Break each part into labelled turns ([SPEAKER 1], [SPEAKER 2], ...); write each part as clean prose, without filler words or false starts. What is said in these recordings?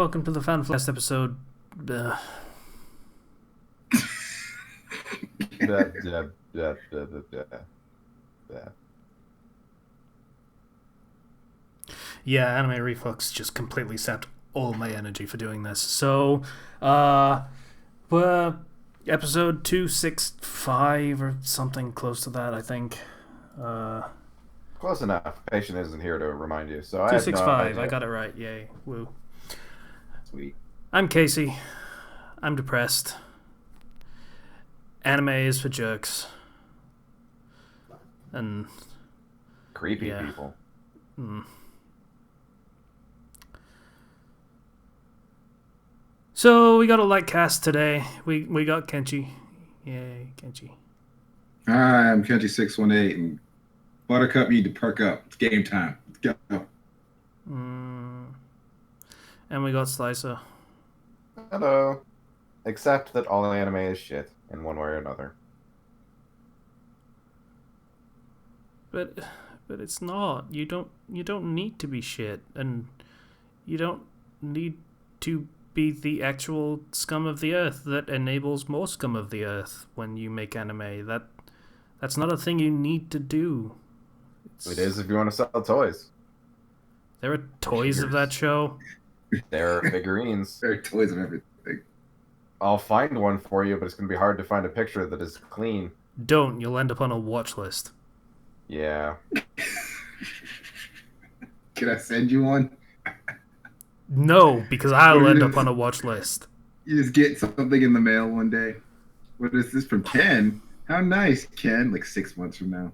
[SPEAKER 1] welcome to the Fandom Flux episode.
[SPEAKER 2] Blah, blah, blah, blah, blah, blah.
[SPEAKER 1] Yeah, Anime Reflux just completely sapped all my energy for doing this. So, we're episode 265 or something close to that, I think.
[SPEAKER 2] Close enough. Patient isn't here to remind you, so I have no
[SPEAKER 1] 265,
[SPEAKER 2] idea.
[SPEAKER 1] I got it right, yay, woo.
[SPEAKER 2] Sweet.
[SPEAKER 1] I'm Casey. I'm depressed. Anime is for jerks. And
[SPEAKER 2] Creepy
[SPEAKER 1] yeah.
[SPEAKER 2] people.
[SPEAKER 1] So we got a light cast today. We got Kenchi. Yay, Kenchi.
[SPEAKER 3] Hi, I'm Kenji618, and Buttercup, you need to perk up. It's game time. Let's go.
[SPEAKER 1] And we got Slicer.
[SPEAKER 2] Hello. Except that all anime is shit in one way or another.
[SPEAKER 1] But it's not. You don't need to be shit, and you don't need to be the actual scum of the earth that enables more scum of the earth when you make anime. That's not a thing you need to do.
[SPEAKER 2] It is if you want to sell toys.
[SPEAKER 1] There are toys of that show.
[SPEAKER 2] There are figurines.
[SPEAKER 3] There are toys of everything.
[SPEAKER 2] I'll find one for you, but it's going to be hard to find a picture that is clean.
[SPEAKER 1] Don't. You'll end up on a watch list.
[SPEAKER 2] Yeah.
[SPEAKER 3] Can I send you one?
[SPEAKER 1] No, because I'll end up on a watch list.
[SPEAKER 3] You just get something in the mail one day. What is this from Ken? How nice, Ken. Like 6 months from now.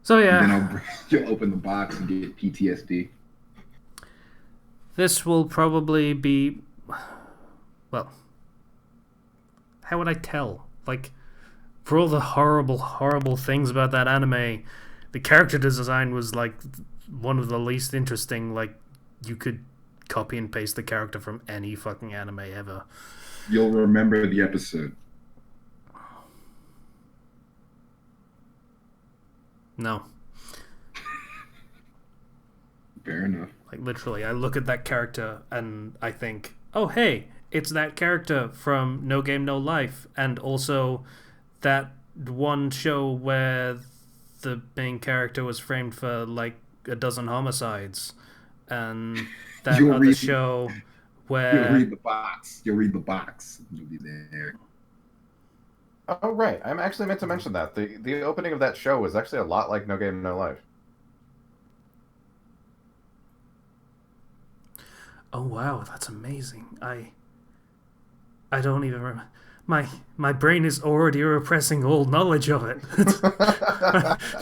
[SPEAKER 1] So yeah.
[SPEAKER 3] And then you'll open the box and get PTSD.
[SPEAKER 1] This will probably be... Well, how would I tell? Like, for all the horrible, horrible things about that anime, the character design was, like, one of the least interesting. Like, you could copy and paste the character from any fucking anime ever.
[SPEAKER 3] You'll remember the episode.
[SPEAKER 1] No.
[SPEAKER 3] Fair enough.
[SPEAKER 1] Like, literally, I look at that character and I think, oh, hey, it's that character from No Game, No Life, and also that one show where the main character was framed for, like, a dozen homicides, and that other show where...
[SPEAKER 3] You'll read the box. You'll be there.
[SPEAKER 2] Oh, right. I'm actually meant to mention that. The opening of that show was actually a lot like No Game, No Life.
[SPEAKER 1] Oh wow, that's amazing. I don't even remember. My brain is already repressing all knowledge of it.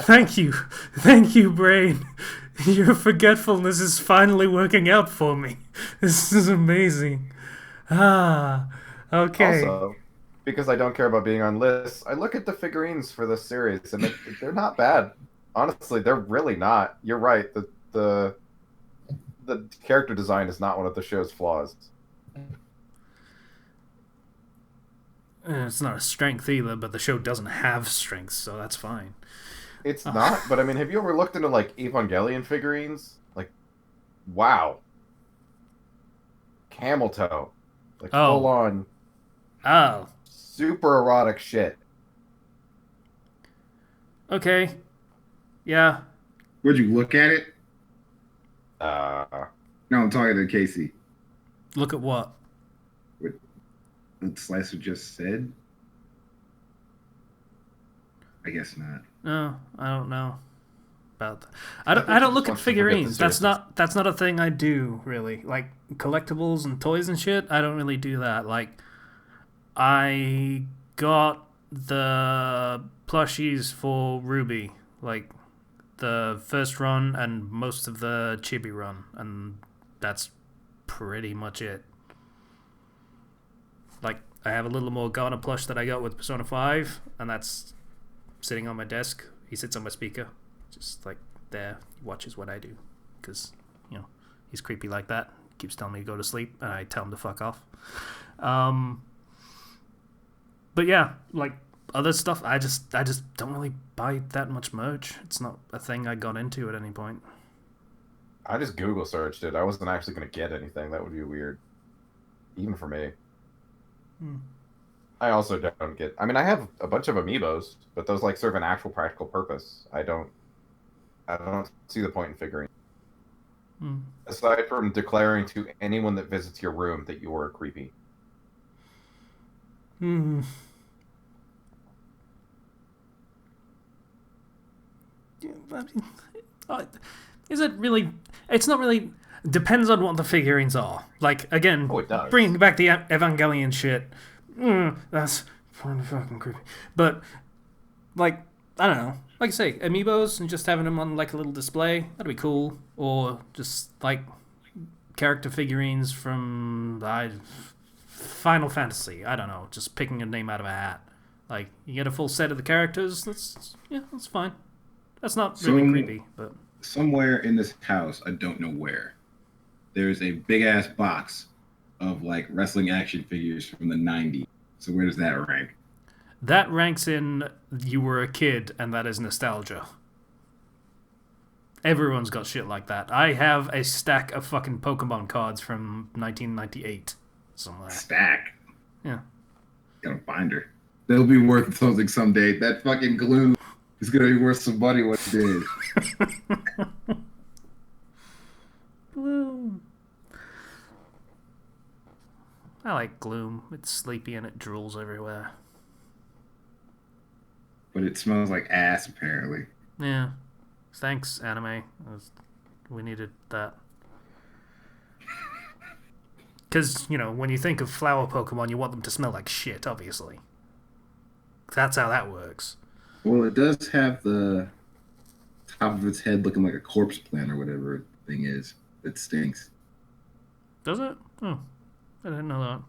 [SPEAKER 1] Thank you, brain. Your forgetfulness is finally working out for me. This is amazing. Okay.
[SPEAKER 2] Also, because I don't care about being on lists, I look at the figurines for this series, and they're not bad. Honestly, they're really not. You're right. The character design is not one of the show's flaws.
[SPEAKER 1] It's not a strength either, but the show doesn't have strengths, so that's fine.
[SPEAKER 2] It's not, but I mean, have you ever looked into, like, Evangelion figurines? Like, wow. Camel toe. Like, full-on...
[SPEAKER 1] Oh.
[SPEAKER 2] Super erotic shit.
[SPEAKER 1] Okay. Yeah.
[SPEAKER 3] Would you look at it?
[SPEAKER 2] No,
[SPEAKER 3] I'm talking to Casey.
[SPEAKER 1] Look at what?
[SPEAKER 3] What Slicer just said? I guess not.
[SPEAKER 1] No, I don't know about that. I don't look at figurines. That's not a thing I do, really. Like, collectibles and toys and shit, I don't really do that. Like, I got the plushies for Ruby, like the first run and most of the Chibi run, and that's pretty much it. Like, I have a little more Garner plush that I got with Persona 5, and that's sitting on my desk. He sits on my speaker, just like there, he watches what I do, because, you know, he's creepy like that. Keeps telling me to go to sleep, and I tell him to fuck off. But yeah, like, other stuff, I just don't really buy that much merch. It's not a thing I got into at any point.
[SPEAKER 2] I just Google searched it. I wasn't actually going to get anything. That would be weird, even for me.
[SPEAKER 1] Hmm.
[SPEAKER 2] I also don't get. I mean, I have a bunch of amiibos, but those like serve an actual practical purpose. I don't. I don't see the point in figuring.
[SPEAKER 1] Hmm.
[SPEAKER 2] Aside from declaring to anyone that visits your room that you are creepy.
[SPEAKER 1] Hmm. Yeah, I mean, is it really? It's not really. Depends on what the figurines are. Like again,
[SPEAKER 2] Oh, it does.
[SPEAKER 1] bringing back the Evangelion shit. That's fucking creepy. But like, I don't know. Like I say, amiibos and just having them on like a little display, that'd be cool. Or just like character figurines from Final Fantasy. I don't know. Just picking a name out of a hat. Like you get a full set of the characters. That's fine. That's not really creepy, but
[SPEAKER 3] somewhere in this house, I don't know where, there's a big ass box of like wrestling action figures from the '90s. So where does that rank?
[SPEAKER 1] that ranks in you were a kid and that is nostalgia. Everyone's got shit like that. I have a stack of fucking Pokemon cards from 1998 somewhere.
[SPEAKER 3] Stack.
[SPEAKER 1] Yeah.
[SPEAKER 3] Gotta find her. They'll be worth something someday. That fucking glue is gonna be worth some money one day.
[SPEAKER 1] Gloom. I like Gloom. It's sleepy and it drools everywhere.
[SPEAKER 3] But it smells like ass, apparently.
[SPEAKER 1] Yeah. Thanks, anime. We needed that. Because, you know, when you think of flower Pokemon, you want them to smell like shit, obviously. That's how that works.
[SPEAKER 3] Well, it does have the top of its head looking like a corpse plant or whatever the thing is that stinks.
[SPEAKER 1] Does it? Oh, I didn't know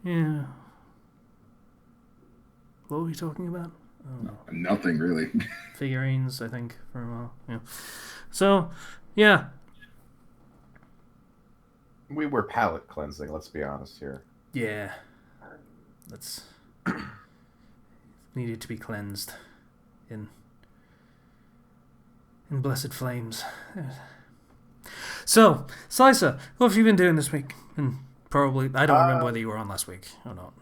[SPEAKER 1] that. Yeah. What were we talking about? Oh.
[SPEAKER 3] No, nothing really.
[SPEAKER 1] Figurines, I think, for a while. Yeah. So, yeah.
[SPEAKER 2] We were palate cleansing, let's be honest here.
[SPEAKER 1] Yeah. That's needed to be cleansed in blessed flames. So, Slicer, what have you been doing this week? And probably, I don't remember whether you were on last week or not.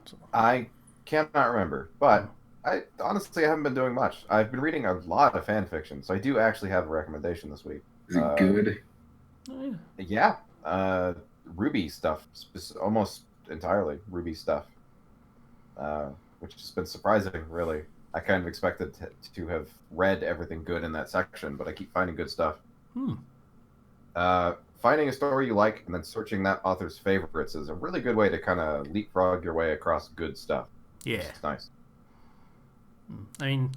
[SPEAKER 1] So.
[SPEAKER 2] I cannot remember, but I honestly haven't been doing much. I've been reading a lot of fan fiction, so I do actually have a recommendation this week.
[SPEAKER 3] Is it good?
[SPEAKER 1] Oh,
[SPEAKER 2] yeah. Ruby stuff, almost entirely Ruby stuff, which has been surprising, really. I kind of expected to have read everything good in that section, but I keep finding good stuff. Finding a story you like and then searching that author's favorites is a really good way to kind of leapfrog your way across good stuff.
[SPEAKER 1] Yeah.
[SPEAKER 2] It's nice.
[SPEAKER 1] I mean,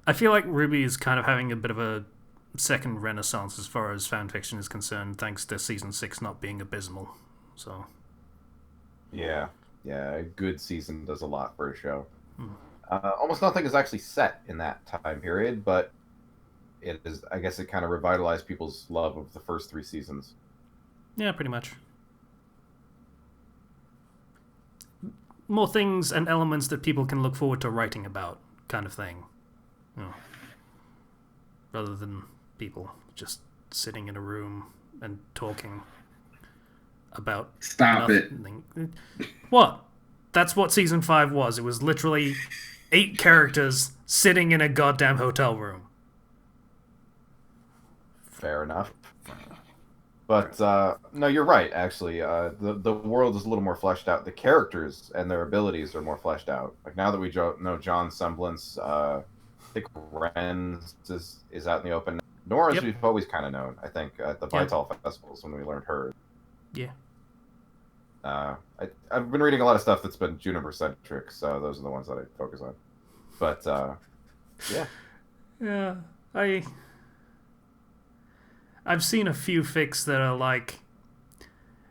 [SPEAKER 1] I feel like Ruby is kind of having a bit of a second renaissance as far as fan fiction is concerned, thanks to season 6 not being abysmal. So.
[SPEAKER 2] Yeah. A good season does a lot for a show. Almost nothing is actually set in that time period, but it is. I guess it kind of revitalized people's love of the first 3 seasons.
[SPEAKER 1] Yeah, pretty much. More things and elements that people can look forward to writing about, kind of thing. You know, rather than people just sitting in a room and talking about nothing. What? That's what season 5 was. It was literally 8 characters sitting in a goddamn hotel room.
[SPEAKER 2] Fair enough. But no, you're right. Actually, the world is a little more fleshed out. The characters and their abilities are more fleshed out. Like now that we know John's semblance, I think Ren is out in the open. Nora's we've always kind of known. I think at the Vital festivals when we learned her.
[SPEAKER 1] Yeah.
[SPEAKER 2] I've been reading a lot of stuff that's been Juniper centric, so those are the ones that I focus on. But yeah.
[SPEAKER 1] Yeah, I've seen a few fics that are like,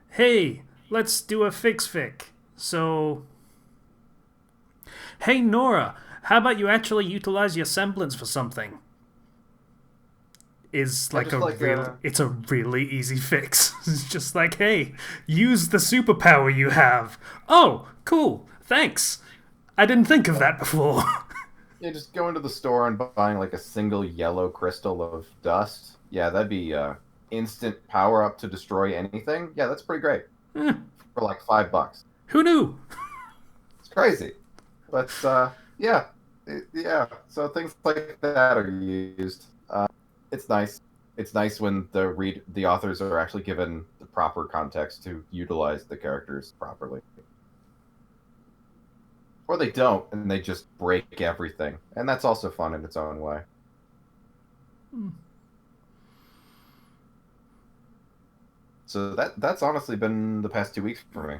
[SPEAKER 1] hey, let's do a fic. So, hey Nora, how about you actually utilize your semblance for something? Is like it's a really easy fix. It's just like, hey, use the superpower you have. Oh, cool, thanks. I didn't think of that before.
[SPEAKER 2] Yeah, just go into the store and buying like a single yellow crystal of dust. Yeah, that'd be instant power up to destroy anything. Yeah, that's pretty great
[SPEAKER 1] Eh,
[SPEAKER 2] for like $5.
[SPEAKER 1] who knew?
[SPEAKER 2] It's crazy, but yeah, yeah. So things like that are used. It's nice. It's nice when the authors are actually given the proper context to utilize the characters properly, or they don't and they just break everything, and that's also fun in its own way. So that's honestly been the past 2 weeks for me.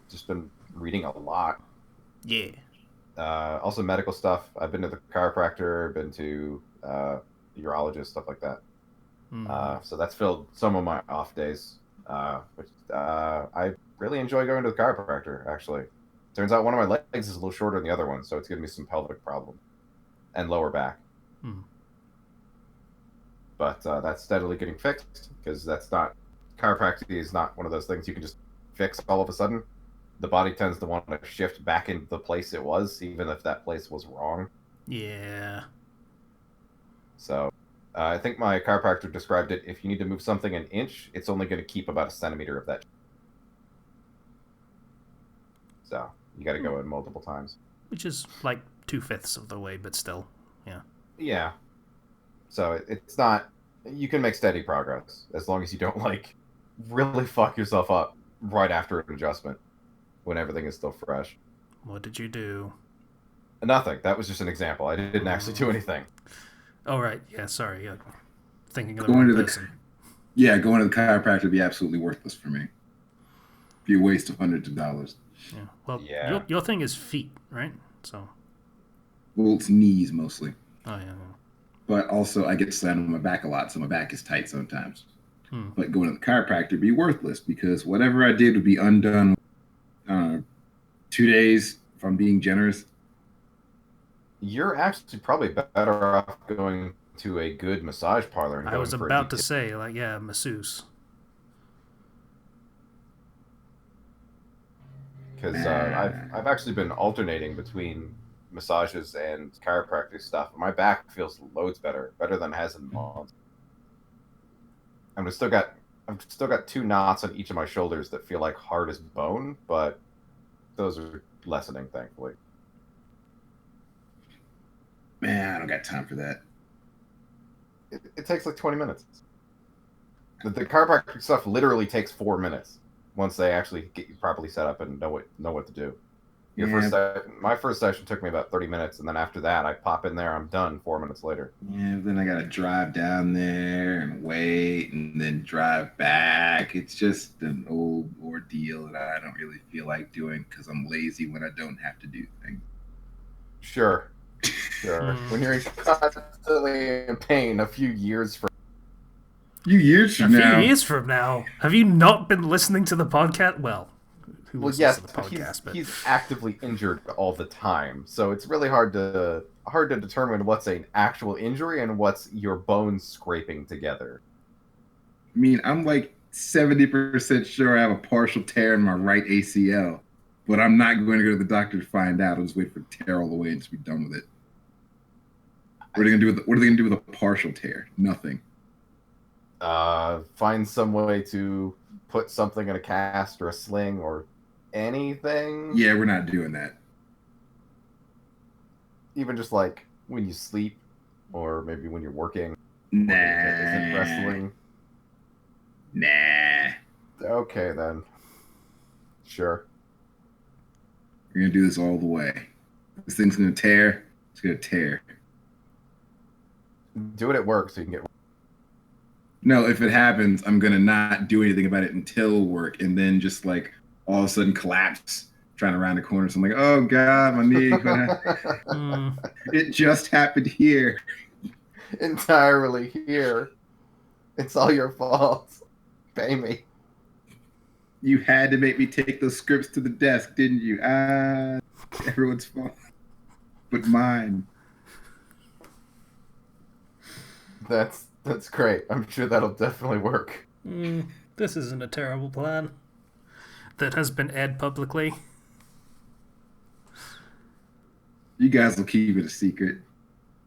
[SPEAKER 2] Just been reading a lot.
[SPEAKER 1] Yeah.
[SPEAKER 2] Also medical stuff. I've been to the chiropractor, been to urologist, stuff like that. So that's filled some of my off days. Which I really enjoy going to the chiropractor. Actually, turns out one of my legs is a little shorter than the other one, so it's giving me some pelvic problem and lower back. But that's steadily getting fixed because that's not chiropractic is not one of those things you can just fix all of a sudden. The body tends to want to shift back into the place it was, even if that place was wrong.
[SPEAKER 1] Yeah.
[SPEAKER 2] So I think my chiropractor described it, if you need to move something an inch, it's only going to keep about a centimeter of that. So you got to go in multiple times.
[SPEAKER 1] Which is like 2/5 of the way, but still, yeah.
[SPEAKER 2] Yeah. So it's not, you can make steady progress as long as you don't like really fuck yourself up right after an adjustment when everything is still fresh.
[SPEAKER 1] What did you do?
[SPEAKER 2] Nothing. That was just an example. I didn't actually do anything.
[SPEAKER 1] Oh, right. Yeah, sorry. Yeah. Thinking of the
[SPEAKER 3] Going
[SPEAKER 1] wrong
[SPEAKER 3] to
[SPEAKER 1] person.
[SPEAKER 3] Going to the chiropractor would be absolutely worthless for me. Be a waste of hundreds of dollars.
[SPEAKER 1] Yeah. Well,
[SPEAKER 2] Yeah.
[SPEAKER 1] your thing is feet, right? So.
[SPEAKER 3] Well, it's knees mostly.
[SPEAKER 1] Oh, yeah.
[SPEAKER 3] But also, I get slammed on my back a lot, so my back is tight sometimes. But going to the chiropractor would be worthless because whatever I did would be undone. 2 days, if I'm being generous.
[SPEAKER 2] You're actually probably better off going to a good massage parlor. And
[SPEAKER 1] I was about to say, like, yeah, masseuse.
[SPEAKER 2] Because I've actually been alternating between massages and chiropractic stuff. My back feels loads better than it has in months. I've still got 2 knots on each of my shoulders that feel like hard as bone, but those are lessening, thankfully.
[SPEAKER 3] Man, I don't got time for that.
[SPEAKER 2] It takes like 20 minutes. The chiropractic stuff literally takes 4 minutes once they actually get you properly set up and know what to do. My first session took me about 30 minutes, and then after that, I pop in there, I'm done 4 minutes later.
[SPEAKER 3] Yeah, then I gotta drive down there and wait, and then drive back. It's just an old ordeal that I don't really feel like doing because I'm lazy when I don't have to do things.
[SPEAKER 2] Sure. When you're constantly in pain a few years from
[SPEAKER 1] Few years from now, have you not been listening to the podcast? Well,
[SPEAKER 2] yes,
[SPEAKER 1] to the podcast,
[SPEAKER 2] he's actively injured all the time, so it's really hard to determine what's an actual injury and what's your bones scraping together.
[SPEAKER 3] I mean, I'm like 70% sure I have a partial tear in my right ACL, but I'm not going to go to the doctor to find out. I'll just wait for it to tear all the way and just be done with it. What are they gonna do with a partial tear? Nothing.
[SPEAKER 2] Find some way to put something in a cast or a sling or anything.
[SPEAKER 3] Yeah, we're not doing that.
[SPEAKER 2] Even just like when you sleep, or maybe when you're working.
[SPEAKER 3] Nah.
[SPEAKER 2] Isn't wrestling?
[SPEAKER 3] Nah.
[SPEAKER 2] Okay then. Sure.
[SPEAKER 3] We're gonna do this all the way. This thing's gonna tear. It's gonna tear.
[SPEAKER 2] Do it at work so you can get.
[SPEAKER 3] No, if it happens, I'm gonna not do anything about it until work, and then just like all of a sudden collapse, trying to round the corner. So I'm like, oh god, my knee. It just happened here.
[SPEAKER 2] Entirely here. It's all your fault. Pay me.
[SPEAKER 3] You had to make me take those scripts to the desk, didn't you? Everyone's fault, but mine.
[SPEAKER 2] That's great. I'm sure that'll definitely work.
[SPEAKER 1] This isn't a terrible plan that has been aired publicly.
[SPEAKER 3] You guys will keep it a secret.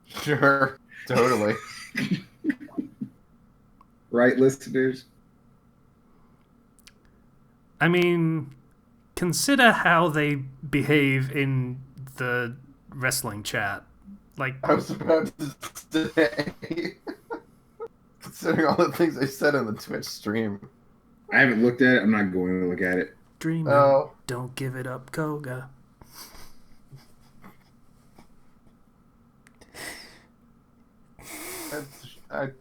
[SPEAKER 2] Sure, totally.
[SPEAKER 3] Right, listeners?
[SPEAKER 1] I mean, consider how they behave in the wrestling chat. Like,
[SPEAKER 2] I was about to say, considering all the things they said in the Twitch stream.
[SPEAKER 3] I haven't looked at it. I'm not going to look at it.
[SPEAKER 1] dreaming,
[SPEAKER 2] Oh.
[SPEAKER 1] don't give it up, Koga.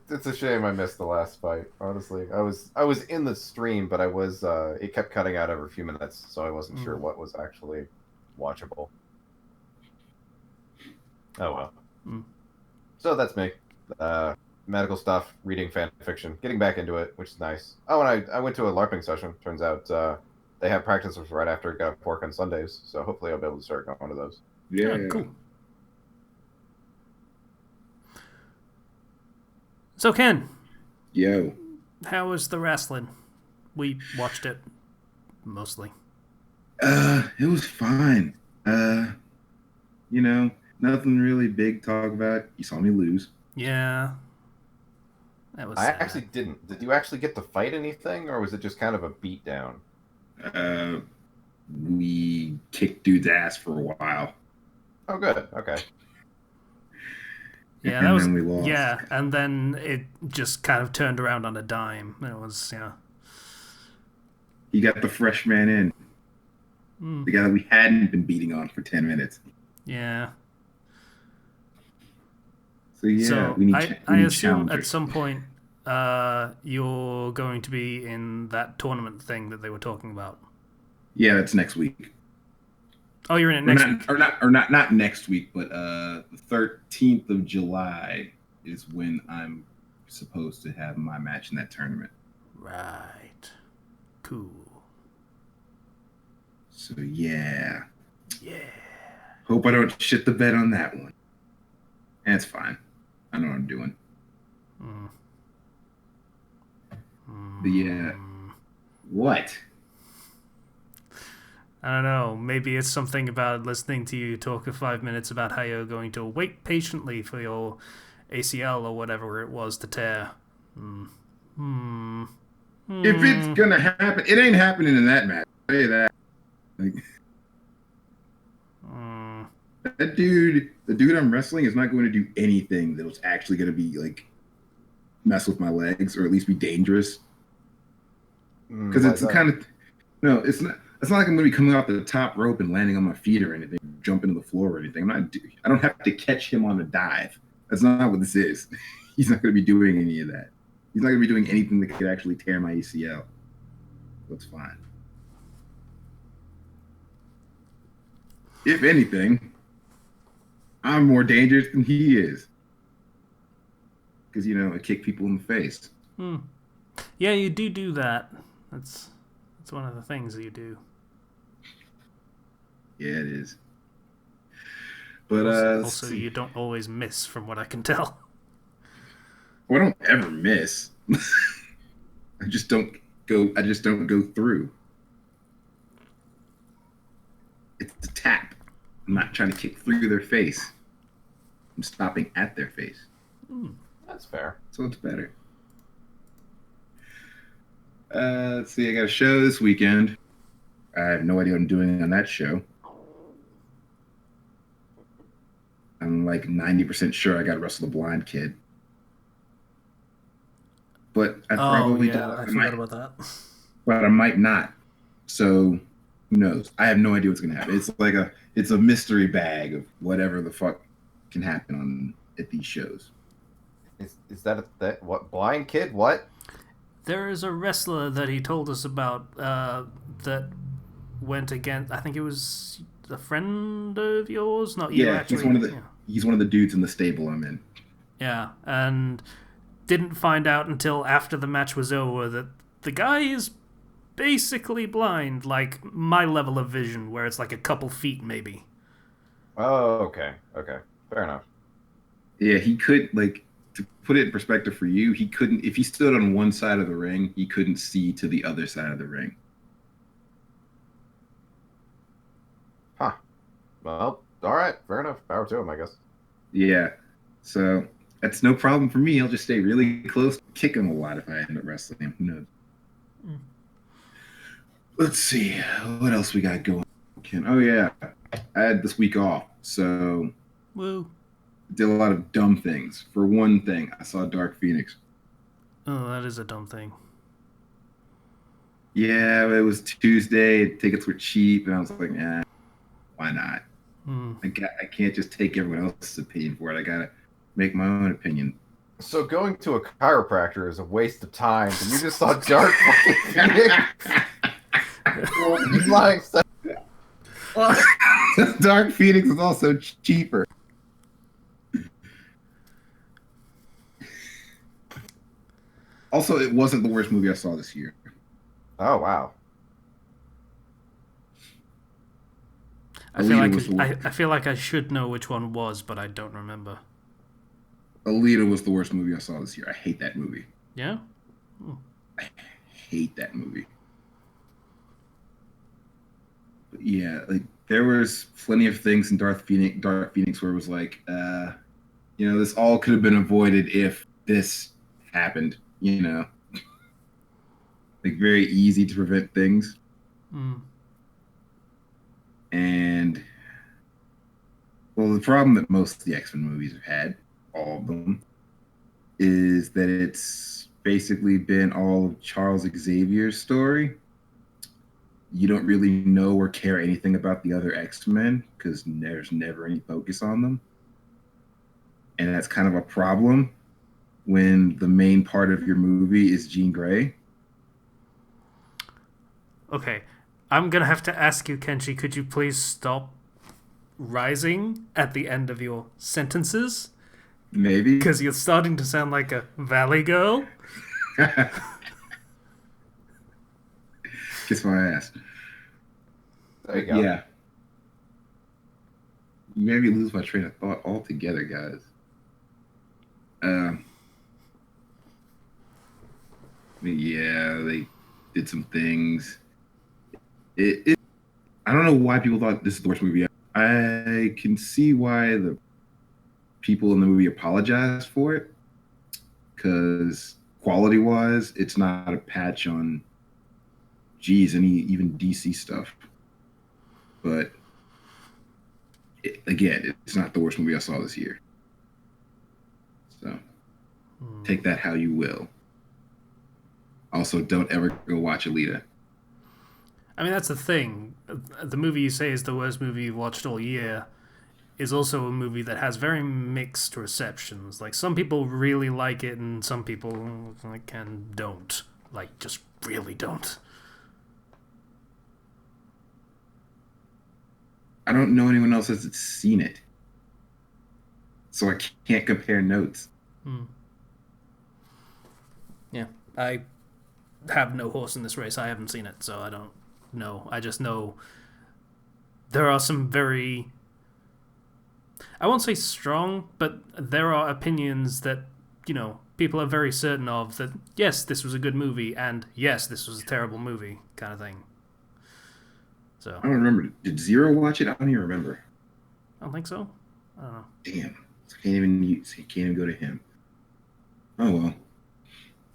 [SPEAKER 2] It's a shame I missed the last fight. Honestly, I was in the stream, but I was it kept cutting out every few minutes, so I wasn't sure what was actually watchable. Oh well. So that's me. Medical stuff, reading fan fiction, getting back into it, which is nice. Oh, and I went to a LARPing session. Turns out they have practices right after I got off work on Sundays, so hopefully I'll be able to start going to those.
[SPEAKER 3] Yeah,
[SPEAKER 1] cool. So Ken,
[SPEAKER 3] yo,
[SPEAKER 1] how was the wrestling? We watched it mostly.
[SPEAKER 3] It was fine. You know, nothing really big to talk about. You saw me lose.
[SPEAKER 1] Yeah. That was
[SPEAKER 2] I
[SPEAKER 1] sad.
[SPEAKER 2] actually didn't. Did you actually get to fight anything, or was it just kind of a beatdown?
[SPEAKER 3] We kicked dude's ass for a while.
[SPEAKER 2] Oh, good. Okay.
[SPEAKER 1] Yeah,
[SPEAKER 3] and
[SPEAKER 1] that was.
[SPEAKER 3] Then we lost.
[SPEAKER 1] Yeah, and then it just kind of turned around on a dime. It was, yeah.
[SPEAKER 3] He got the fresh man in. The guy that we hadn't been beating on for 10 minutes.
[SPEAKER 1] Yeah.
[SPEAKER 3] So yeah,
[SPEAKER 1] So
[SPEAKER 3] we need.
[SPEAKER 1] I assume at some point you're going to be in that tournament thing that they were talking about.
[SPEAKER 3] Yeah, that's next week.
[SPEAKER 1] Oh, you're in it next week.
[SPEAKER 3] Or not next week, but the 13th of July is when I'm supposed to have my match in that tournament.
[SPEAKER 1] Right. Cool.
[SPEAKER 3] So yeah.
[SPEAKER 1] Yeah.
[SPEAKER 3] Hope I don't shit the bed on that one. That's fine. I know what I'm doing. But yeah. What?
[SPEAKER 1] I don't know. Maybe it's something about listening to you talk for 5 minutes about how you're going to wait patiently for your ACL or whatever it was to tear.
[SPEAKER 3] If it's gonna happen, it ain't happening in that match. I'll tell you that. Like, that dude, the dude I'm wrestling is not going to do anything that was actually going to be like mess with my legs or at least be dangerous. Because it's the kind of no, it's not. It's not like I'm going to be coming off the top rope and landing on my feet or anything, jumping to the floor or anything. I don't have to catch him on a dive. That's not what this is. He's not going to be doing any of that. He's not going to be doing anything that could actually tear my ACL. That's fine. If anything, I'm more dangerous than he is. Because, I kick people in the face.
[SPEAKER 1] Yeah, you do that. That's one of the things that you do.
[SPEAKER 3] Yeah, it is. But
[SPEAKER 1] also you don't always miss, from what I can tell.
[SPEAKER 3] Well, I don't ever miss. I just don't go through. It's a tap. I'm not trying to kick through their face. I'm stopping at their face.
[SPEAKER 2] That's fair.
[SPEAKER 3] So it's better. Let's see. I got a show this weekend. I have no idea what I'm doing on that show. I'm like 90% sure I got to wrestle the blind kid. But I probably
[SPEAKER 1] don't. I forgot about that.
[SPEAKER 3] But I might not. So who knows? I have no idea what's gonna happen. It's a mystery bag of whatever the fuck can happen at these shows.
[SPEAKER 2] Is that what blind kid? What?
[SPEAKER 1] There is a wrestler that he told us about that went against. I think it was a friend of yours, not you.
[SPEAKER 3] Yeah,
[SPEAKER 1] actually.
[SPEAKER 3] He's one of the dudes in the stable I'm in.
[SPEAKER 1] Yeah, and didn't find out until after the match was over that the guy is basically blind, like my level of vision, where it's like a couple feet maybe.
[SPEAKER 2] Oh, okay, fair enough.
[SPEAKER 3] Yeah, he could, like, to put it in perspective for you, he couldn't, if he stood on one side of the ring, he couldn't see to the other side of the ring.
[SPEAKER 2] Huh. Well, All right, fair enough. Power to him, I guess.
[SPEAKER 3] Yeah. So that's no problem for me. I'll just stay really close, kick him a lot if I end up wrestling him. Who knows?
[SPEAKER 1] Mm.
[SPEAKER 3] Let's see what else we got going. Oh yeah, I had this week off, so
[SPEAKER 1] Woo.
[SPEAKER 3] did a lot of dumb things. For one thing, I saw Dark Phoenix.
[SPEAKER 1] Oh, that is a dumb thing.
[SPEAKER 3] Yeah, it was Tuesday. Tickets were cheap, and I was like, "Nah, why not?
[SPEAKER 1] Mm.
[SPEAKER 3] I can't just take everyone else's opinion for it. I gotta make my own opinion."
[SPEAKER 2] So going to a chiropractor is a waste of time. And you just saw Dark fucking Phoenix. You lying son.
[SPEAKER 3] Dark Phoenix is also cheaper. Also, it wasn't the worst movie I saw this year.
[SPEAKER 2] Oh wow.
[SPEAKER 1] I feel like I should know which one was, but I don't remember.
[SPEAKER 3] Alita was the worst movie I saw this year. I hate that movie.
[SPEAKER 1] Yeah?
[SPEAKER 3] I hate that movie. But yeah, like there was plenty of things in Dark Phoenix where it was like, this all could have been avoided if this happened, Like very easy to prevent things.
[SPEAKER 1] Mm.
[SPEAKER 3] And well, the problem that most of the X-Men movies have had, all of them, is that it's basically been all of Charles Xavier's story. You don't really know or care anything about the other X-Men because there's never any focus on them. And that's kind of a problem when the main part of your movie is Jean Grey.
[SPEAKER 1] Okay. I'm gonna have to ask you, Kenshi, could you please stop rising at the end of your sentences?
[SPEAKER 3] Maybe.
[SPEAKER 1] Because you're starting to sound like a valley girl.
[SPEAKER 3] Kiss my ass.
[SPEAKER 2] There you go.
[SPEAKER 3] Yeah. You made me lose my train of thought altogether, guys. Yeah, they did some things. I don't know why people thought this is the worst movie ever. I can see why the people in the movie apologized for it, because quality-wise, it's not a patch on, any even DC stuff. But again, it's not the worst movie I saw this year. So take that how you will. Also, don't ever go watch Alita.
[SPEAKER 1] I mean, that's the thing. The movie you say is the worst movie you've watched all year is also a movie that has very mixed receptions. Like, some people really like it, and some people don't. Like, just really don't.
[SPEAKER 3] I don't know anyone else that's seen it, so I can't compare notes.
[SPEAKER 1] Yeah, I have no horse in this race. I haven't seen it, so I don't know. I just know there are some very, I won't say strong, but there are opinions that, people are very certain of that, yes, this was a good movie, and yes, this was a terrible movie, kind of thing. So
[SPEAKER 3] I don't remember. Did Zero watch it? I don't even remember.
[SPEAKER 1] I don't think so. I don't know.
[SPEAKER 3] Damn. Can't even go to him. Oh well.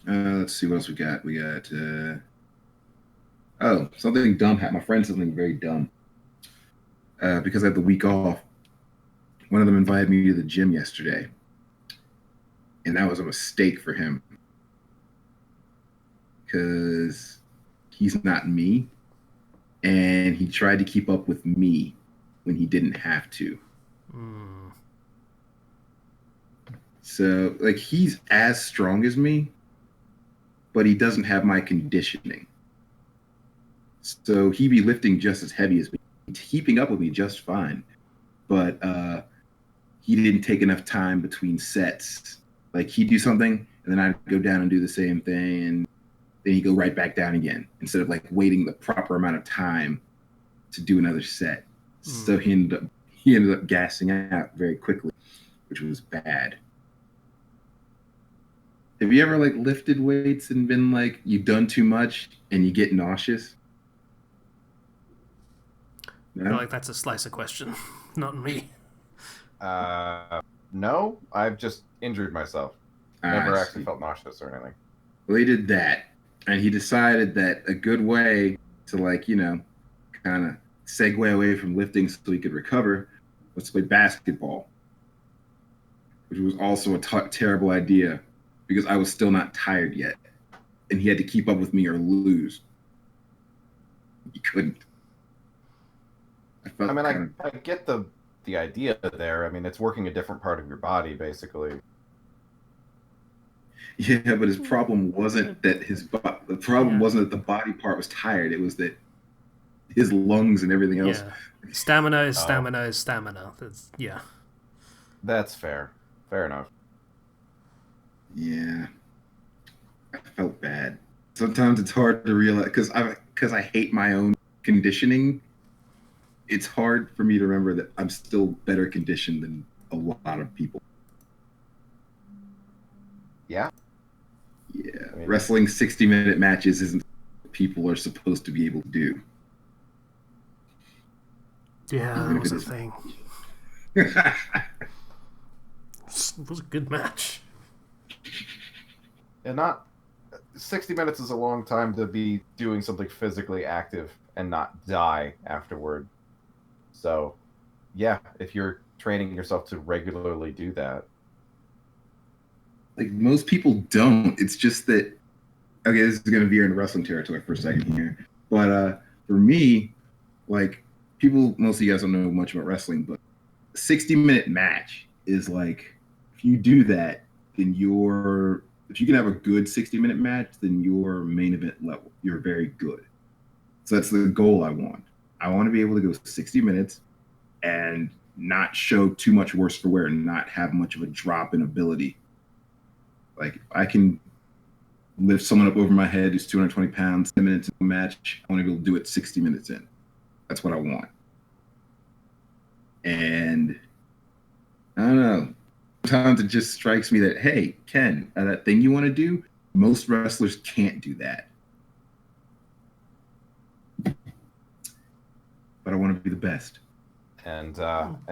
[SPEAKER 3] Let's see what else we got. We got something dumb happened. My friend said something very dumb. Because I had the week off. One of them invited me to the gym yesterday. And that was a mistake for him. Because he's not me. And he tried to keep up with me when he didn't have to. So, like, he's as strong as me, but he doesn't have my conditioning. So he'd be lifting just as heavy as me, keeping up with me just fine. But he didn't take enough time between sets. Like, he'd do something, and then I'd go down and do the same thing, and then he'd go right back down again, instead of, like, waiting the proper amount of time to do another set. So he ended up gassing out very quickly, which was bad. Have you ever, like, lifted weights and been like, you've done too much and you get nauseous?
[SPEAKER 1] I feel like that's a slicer question, not me.
[SPEAKER 2] No, I've just injured myself. Never actually felt nauseous or anything.
[SPEAKER 3] Well, he did that, and he decided that a good way to, like, kind of segue away from lifting so he could recover was to play basketball, which was also a terrible idea because I was still not tired yet, and he had to keep up with me or lose. He couldn't.
[SPEAKER 2] I get the idea there. I mean, it's working a different part of your body, basically.
[SPEAKER 3] Yeah, but his problem wasn't that wasn't that the body part was tired. It was that his lungs and everything else.
[SPEAKER 1] Yeah. Stamina is stamina is stamina.
[SPEAKER 2] That's fair. Fair enough.
[SPEAKER 3] Yeah. I felt bad. Sometimes it's hard to realize because I hate my own conditioning. It's hard for me to remember that I'm still better conditioned than a lot of people.
[SPEAKER 2] Yeah.
[SPEAKER 3] Yeah. I mean, wrestling 60-minute matches isn't what people are supposed to be able to do.
[SPEAKER 1] Yeah, that was a thing. It was a good match.
[SPEAKER 2] And 60 minutes is a long time to be doing something physically active and not die afterward. So, yeah, if you're training yourself to regularly do that.
[SPEAKER 3] Like, most people don't. It's just that, okay, this is going to veer into wrestling territory for a second here. But for me, like, most of you guys don't know much about wrestling, but a 60-minute match is like, if you do that, then if you can have a good 60-minute match, then you're main event level. You're very good. So that's the goal I want. I want to be able to go 60 minutes and not show too much worse for wear and not have much of a drop in ability. Like, I can lift someone up over my head who's 220 pounds, 10 minutes in a match. I want to be able to do it 60 minutes in. That's what I want. And I don't know. Sometimes it just strikes me that, hey, Ken, that thing you want to do, most wrestlers can't do that. But I want to be the best.
[SPEAKER 2] And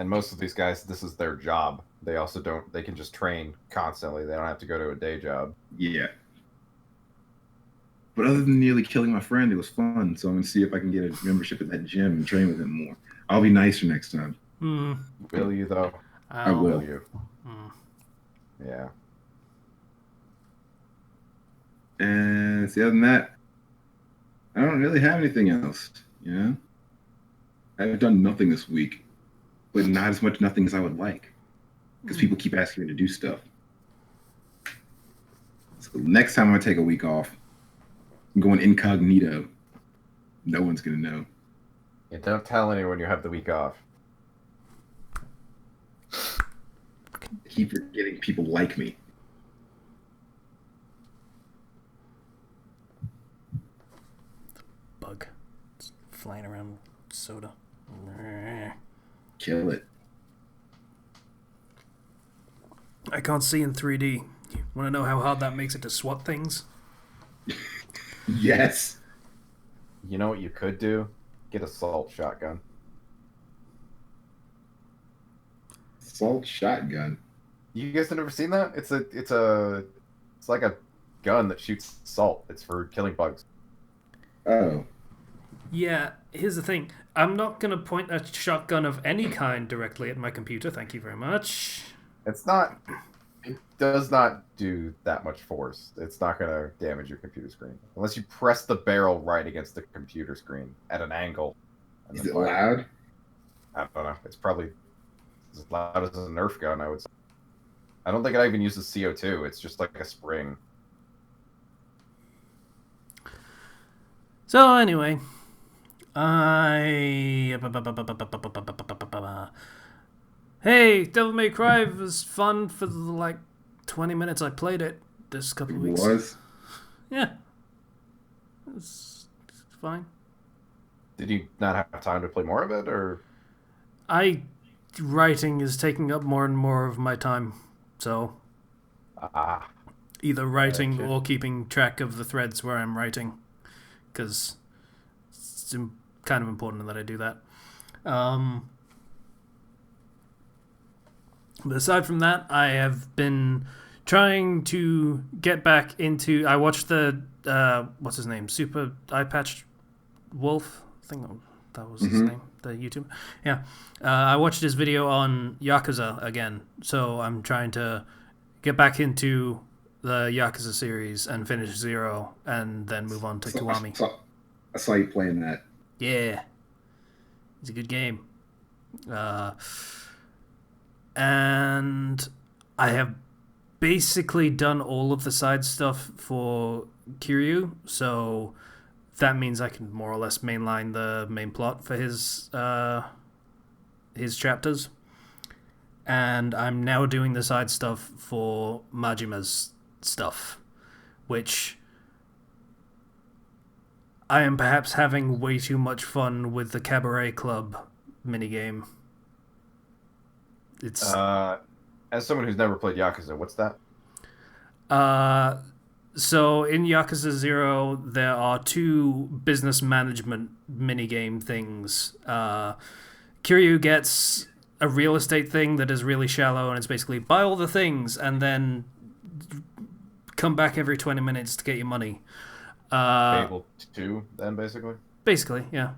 [SPEAKER 2] most of these guys, this is their job. They also they can just train constantly. They don't have to go to a day job.
[SPEAKER 3] Yeah. But other than nearly killing my friend, it was fun. So I'm going to see if I can get a membership at that gym and train with him more. I'll be nicer next time.
[SPEAKER 2] Will you, though?
[SPEAKER 3] I will.
[SPEAKER 2] Will you? Yeah.
[SPEAKER 3] And see, other than that, I don't really have anything else, I've done nothing this week, but not as much nothing as I would like, because people keep asking me to do stuff. So next time I take a week off, I'm going incognito. No one's going to know.
[SPEAKER 2] Yeah, don't tell anyone you have the week off.
[SPEAKER 3] I keep forgetting people like me.
[SPEAKER 1] Bug. It's flying around soda.
[SPEAKER 3] Kill it.
[SPEAKER 1] I can't see in 3D. You want to know how hard that makes it to swat things?
[SPEAKER 3] Yes.
[SPEAKER 2] You know what you could do? Get a salt shotgun.
[SPEAKER 3] Salt shotgun?
[SPEAKER 2] You guys have never seen that? It's like a gun that shoots salt. It's for killing bugs.
[SPEAKER 3] Oh.
[SPEAKER 1] Yeah, here's the thing. I'm not going to point a shotgun of any kind directly at my computer. Thank you very much.
[SPEAKER 2] It does not do that much force. It's not going to damage your computer screen. Unless you press the barrel right against the computer screen at an angle.
[SPEAKER 3] Is it loud?
[SPEAKER 2] I don't know. It's probably as loud as a Nerf gun, I would say. I don't think it even uses CO2. It's just like a spring.
[SPEAKER 1] So anyway, Hey, Devil May Cry was fun for the 20 minutes I played it this couple of weeks.
[SPEAKER 3] It was?
[SPEAKER 1] Yeah. It's fine.
[SPEAKER 2] Did you not have time to play more of it, or?
[SPEAKER 1] Writing is taking up more and more of my time, so either writing or keeping track of the threads where I'm writing, because it's kind of important that I do that. Um, but aside from that, I have been trying to get back into. I watched the what's his name, Super Eye Patch Wolf. I think that was his name. The YouTube. Yeah, I watched his video on Yakuza again. So I'm trying to get back into the Yakuza series and finish Zero, and then move on to Kiwami.
[SPEAKER 3] I saw you playing that.
[SPEAKER 1] Yeah, it's a good game. And I have basically done all of the side stuff for Kiryu, so that means I can more or less mainline the main plot for his chapters. And I'm now doing the side stuff for Majima's stuff, which I am perhaps having way too much fun with the Cabaret Club minigame. It's
[SPEAKER 2] as someone who's never played Yakuza, what's that?
[SPEAKER 1] So in Yakuza 0, there are 2 business management minigame things. Kiryu gets a real estate thing that is really shallow, and it's basically buy all the things and then come back every 20 minutes to get your money.
[SPEAKER 2] Fable 2, then, basically?
[SPEAKER 1] Basically, yeah.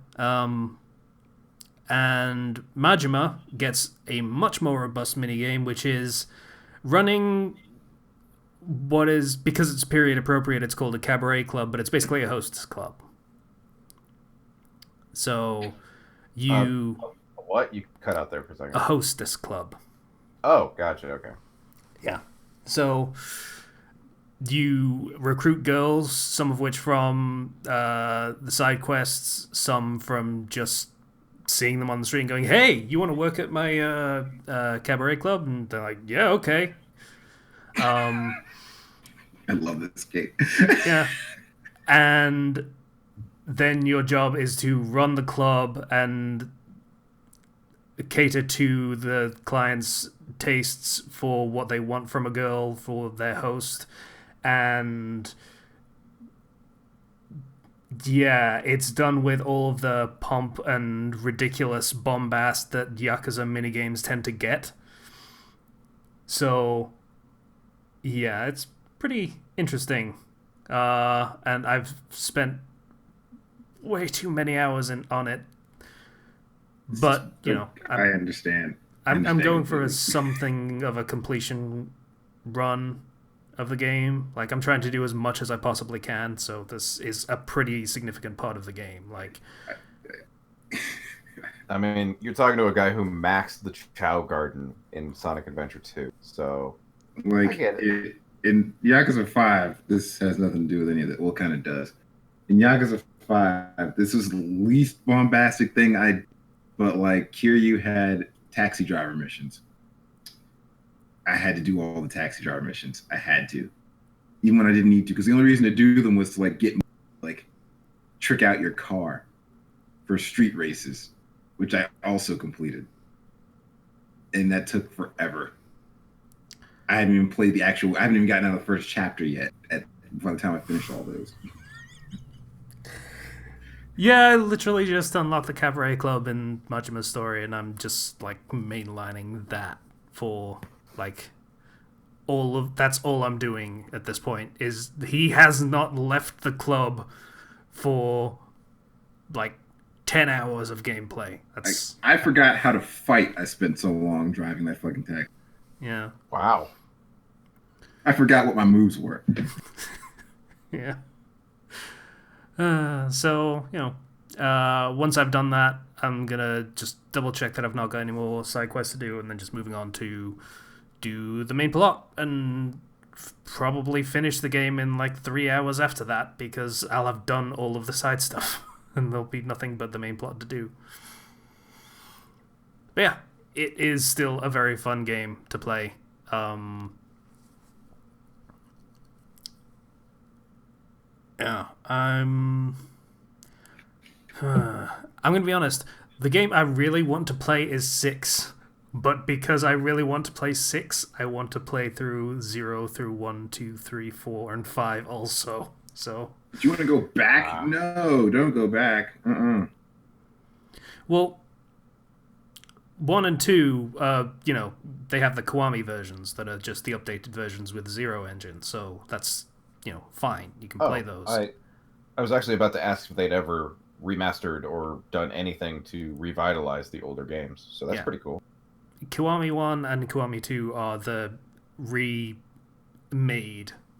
[SPEAKER 1] And Majima gets a much more robust minigame, which is running what is, because it's period appropriate, it's called a cabaret club, but it's basically a hostess club. So you...
[SPEAKER 2] what? You cut out there for a second.
[SPEAKER 1] A hostess club.
[SPEAKER 2] Oh, gotcha, okay.
[SPEAKER 1] Yeah. So you recruit girls, some of which from the side quests, some from just seeing them on the street and going, hey, you want to work at my cabaret club? And they're like, yeah, okay.
[SPEAKER 3] I love this game.
[SPEAKER 1] Yeah. And then your job is to run the club and cater to the client's tastes for what they want from a girl for their host. And yeah, it's done with all of the pomp and ridiculous bombast that Yakuza minigames tend to get. So yeah, it's pretty interesting. And I've spent way too many hours on it. But, you know,
[SPEAKER 3] I understand.
[SPEAKER 1] I'm going for something of a completion run of the game. Like, I'm trying to do as much as I possibly can, so this is a pretty significant part of the game. Like,
[SPEAKER 2] I mean, you're talking to a guy who maxed the Chow Garden in Sonic Adventure 2, so
[SPEAKER 3] like
[SPEAKER 2] I get it.
[SPEAKER 3] In Yakuza 5, this has nothing to do with any of that. Well, it kind of does. In Yakuza 5, this was the least bombastic thing but like Kiryu had taxi driver missions. I had to do all the taxi driver missions. I had to, even when I didn't need to, because the only reason to do them was to like trick out your car for street races, which I also completed, and that took forever. I haven't even played I haven't even gotten out of the first chapter yet. By the time I finished all those.
[SPEAKER 1] yeah, I literally just unlocked the cabaret club in Majima's story, and I'm just like mainlining that for like that's all I'm doing at this point. Is he has not left the club for like 10 hours of gameplay.
[SPEAKER 3] I forgot how to fight. I spent so long driving that fucking taxi.
[SPEAKER 1] Yeah.
[SPEAKER 2] Wow.
[SPEAKER 3] I forgot what my moves were.
[SPEAKER 1] Yeah. So, you know, once I've done that, I'm gonna just double check that I've not got any more side quests to do, and then just moving on to do the main plot, and probably finish the game in like 3 hours after that, because I'll have done all of the side stuff, and there'll be nothing but the main plot to do. But yeah, it is still a very fun game to play. Yeah, I'm gonna be honest. The game I really want to play is 6, but because I really want to play 6, I want to play through 0 through 1, 2, 3, 4, and 5 also. So.
[SPEAKER 3] Do you want to go back? No, don't go back.
[SPEAKER 1] Well, 1 and 2, they have the Kiwami versions that are just the updated versions with Zero Engine, so that's, fine. You can play those.
[SPEAKER 2] I was actually about to ask if they'd ever remastered or done anything to revitalize the older games, so that's pretty cool.
[SPEAKER 1] Kiwami 1 and Kiwami 2 are the remade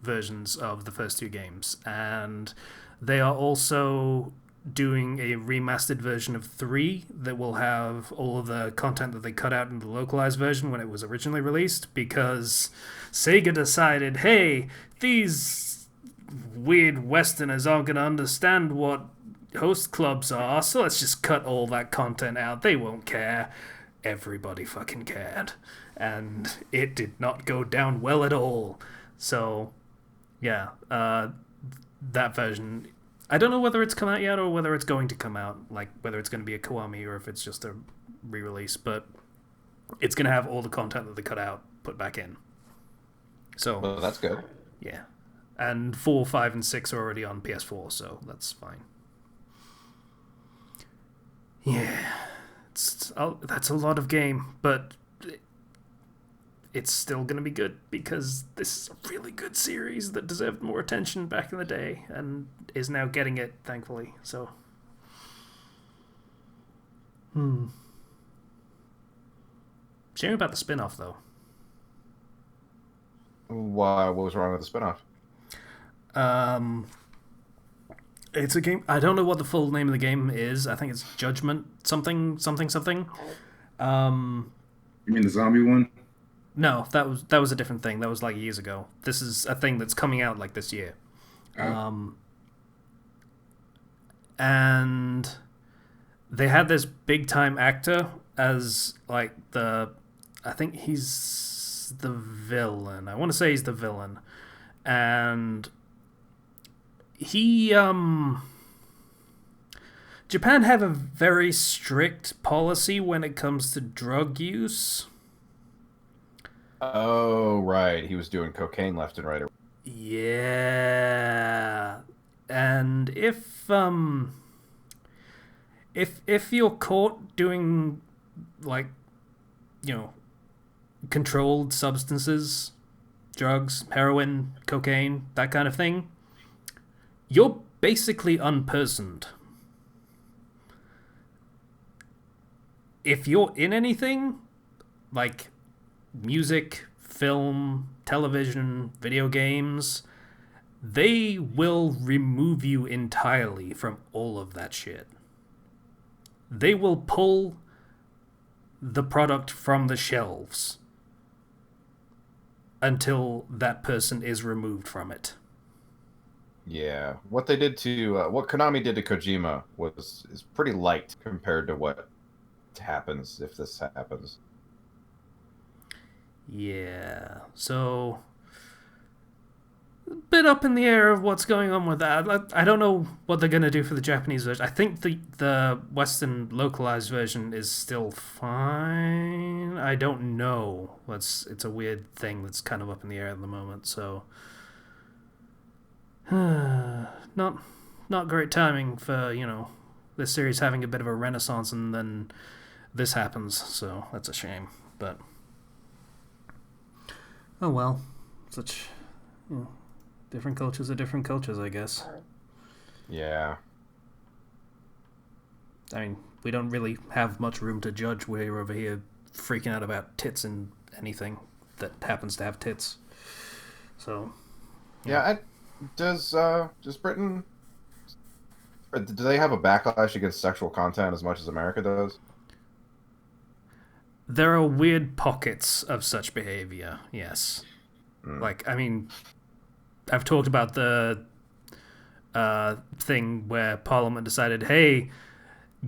[SPEAKER 1] versions of the first two games, and they are also doing a remastered version of 3 that will have all of the content that they cut out in the localized version when it was originally released, because Sega decided, hey, these weird Westerners aren't going to understand what host clubs are, so let's just cut all that content out. They won't care. Everybody fucking cared. And it did not go down well at all. So, yeah, that version, I don't know whether it's come out yet or whether it's going to come out, like whether it's going to be a Kiwami or if it's just a re-release, but it's going to have all the content that they cut out put back in. So,
[SPEAKER 2] well, that's good.
[SPEAKER 1] Yeah. And 4, 5, and 6 are already on PS4, so that's fine. Yeah. That's a lot of game, but it's still going to be good because this is a really good series that deserved more attention back in the day and is now getting it, thankfully. So, Shame about the spin-off, though.
[SPEAKER 2] Why? What was wrong with the spin-off?
[SPEAKER 1] It's a game. I don't know what the full name of the game is. I think it's Judgment something.
[SPEAKER 3] You mean the zombie one?
[SPEAKER 1] No, that was a different thing. That was like years ago. This is a thing that's coming out like this year.
[SPEAKER 3] Oh.
[SPEAKER 1] And they had this big time actor as like I think he's the villain. I want to say he's the villain. And he Japan have a very strict policy when it comes to drug use.
[SPEAKER 2] Oh, right. He was doing cocaine left and right.
[SPEAKER 1] Yeah. And if you're caught doing like, controlled substances, drugs, heroin, cocaine, that kind of thing, you're basically unpersoned. If you're in anything, like music, film, television, video games, they will remove you entirely from all of that shit. They will pull the product from the shelves until that person is removed from it.
[SPEAKER 2] Yeah, what they did to what Konami did to Kojima is pretty light compared to what happens if this happens.
[SPEAKER 1] Yeah, so a bit up in the air of what's going on with that. I don't know what they're gonna do for the Japanese version. I think the Western localized version is still fine. I don't know. It's a weird thing that's kind of up in the air at the moment. So. Not great timing for, this series having a bit of a renaissance and then this happens, so that's a shame. But oh well. Such different cultures are different cultures, I guess.
[SPEAKER 2] Yeah.
[SPEAKER 1] I mean, we don't really have much room to judge. We're over here freaking out about tits and anything that happens to have tits. So
[SPEAKER 2] yeah. Does Britain, or do they have a backlash against sexual content as much as America does?
[SPEAKER 1] There are weird pockets of such behavior, yes. Like, I mean, I've talked about the thing where Parliament decided, hey,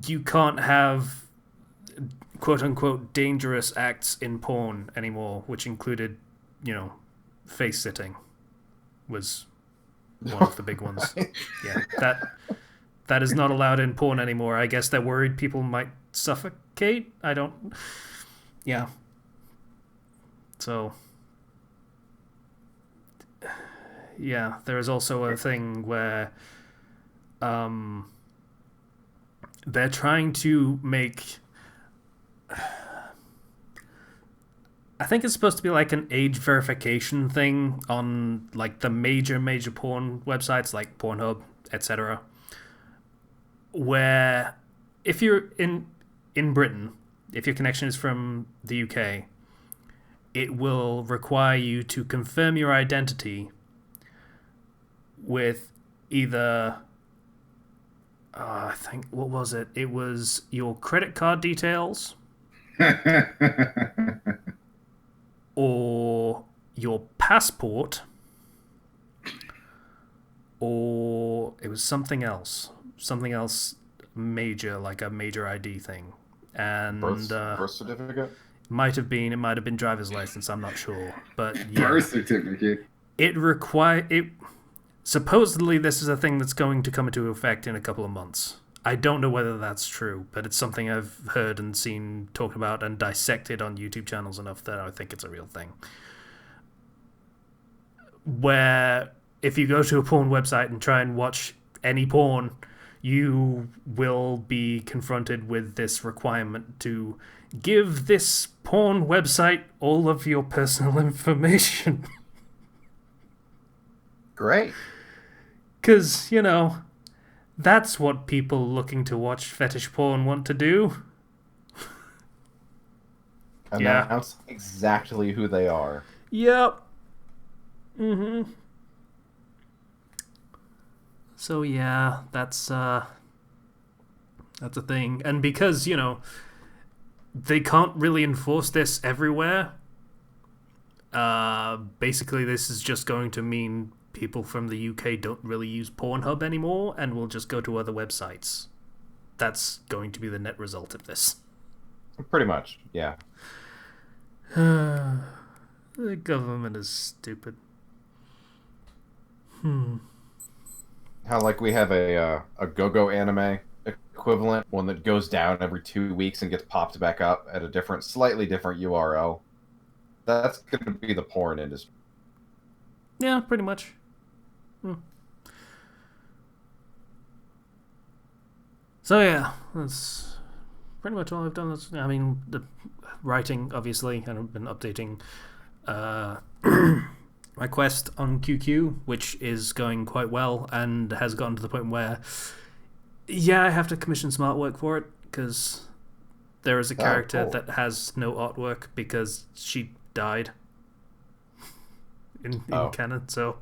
[SPEAKER 1] you can't have quote-unquote dangerous acts in porn anymore, which included, face-sitting was one of the big ones. Yeah, that is not allowed in porn anymore. I guess they're worried people might suffocate. I don't. Yeah. So. Yeah, there is also a thing where they're trying to make I think it's supposed to be like an age verification thing on like the major porn websites like Pornhub, etc. Where if you're in Britain, if your connection is from the UK, it will require you to confirm your identity with either I think what was it? It was your credit card details or your passport, or it was something else major, like a major ID thing, and
[SPEAKER 2] birth certificate.
[SPEAKER 1] It might have been driver's license. I'm not sure, but yeah,
[SPEAKER 3] birth certificate.
[SPEAKER 1] Supposedly, this is a thing that's going to come into effect in a couple of months. I don't know whether that's true, but it's something I've heard and seen talked about and dissected on YouTube channels enough that I think it's a real thing. Where if you go to a porn website and try and watch any porn, you will be confronted with this requirement to give this porn website all of your personal information.
[SPEAKER 2] Great.
[SPEAKER 1] Because, that's what people looking to watch fetish porn want to do.
[SPEAKER 2] Announce exactly who they are.
[SPEAKER 1] Yep. Mm-hmm. So yeah, that's a thing. And because, they can't really enforce this everywhere, basically this is just going to mean people from the UK don't really use Pornhub anymore and will just go to other websites. That's going to be the net result of this.
[SPEAKER 2] Pretty much, yeah.
[SPEAKER 1] The government is stupid.
[SPEAKER 2] How like we have a go-go anime equivalent, one that goes down every 2 weeks and gets popped back up at a slightly different URL. That's going to be the porn industry.
[SPEAKER 1] Yeah, pretty much. So yeah, that's pretty much all I've done. I mean, the writing, obviously, and I've been updating my quest on QQ, which is going quite well and has gotten to the point where, I have to commission some artwork for it because there is a character that has no artwork because she died in canon, so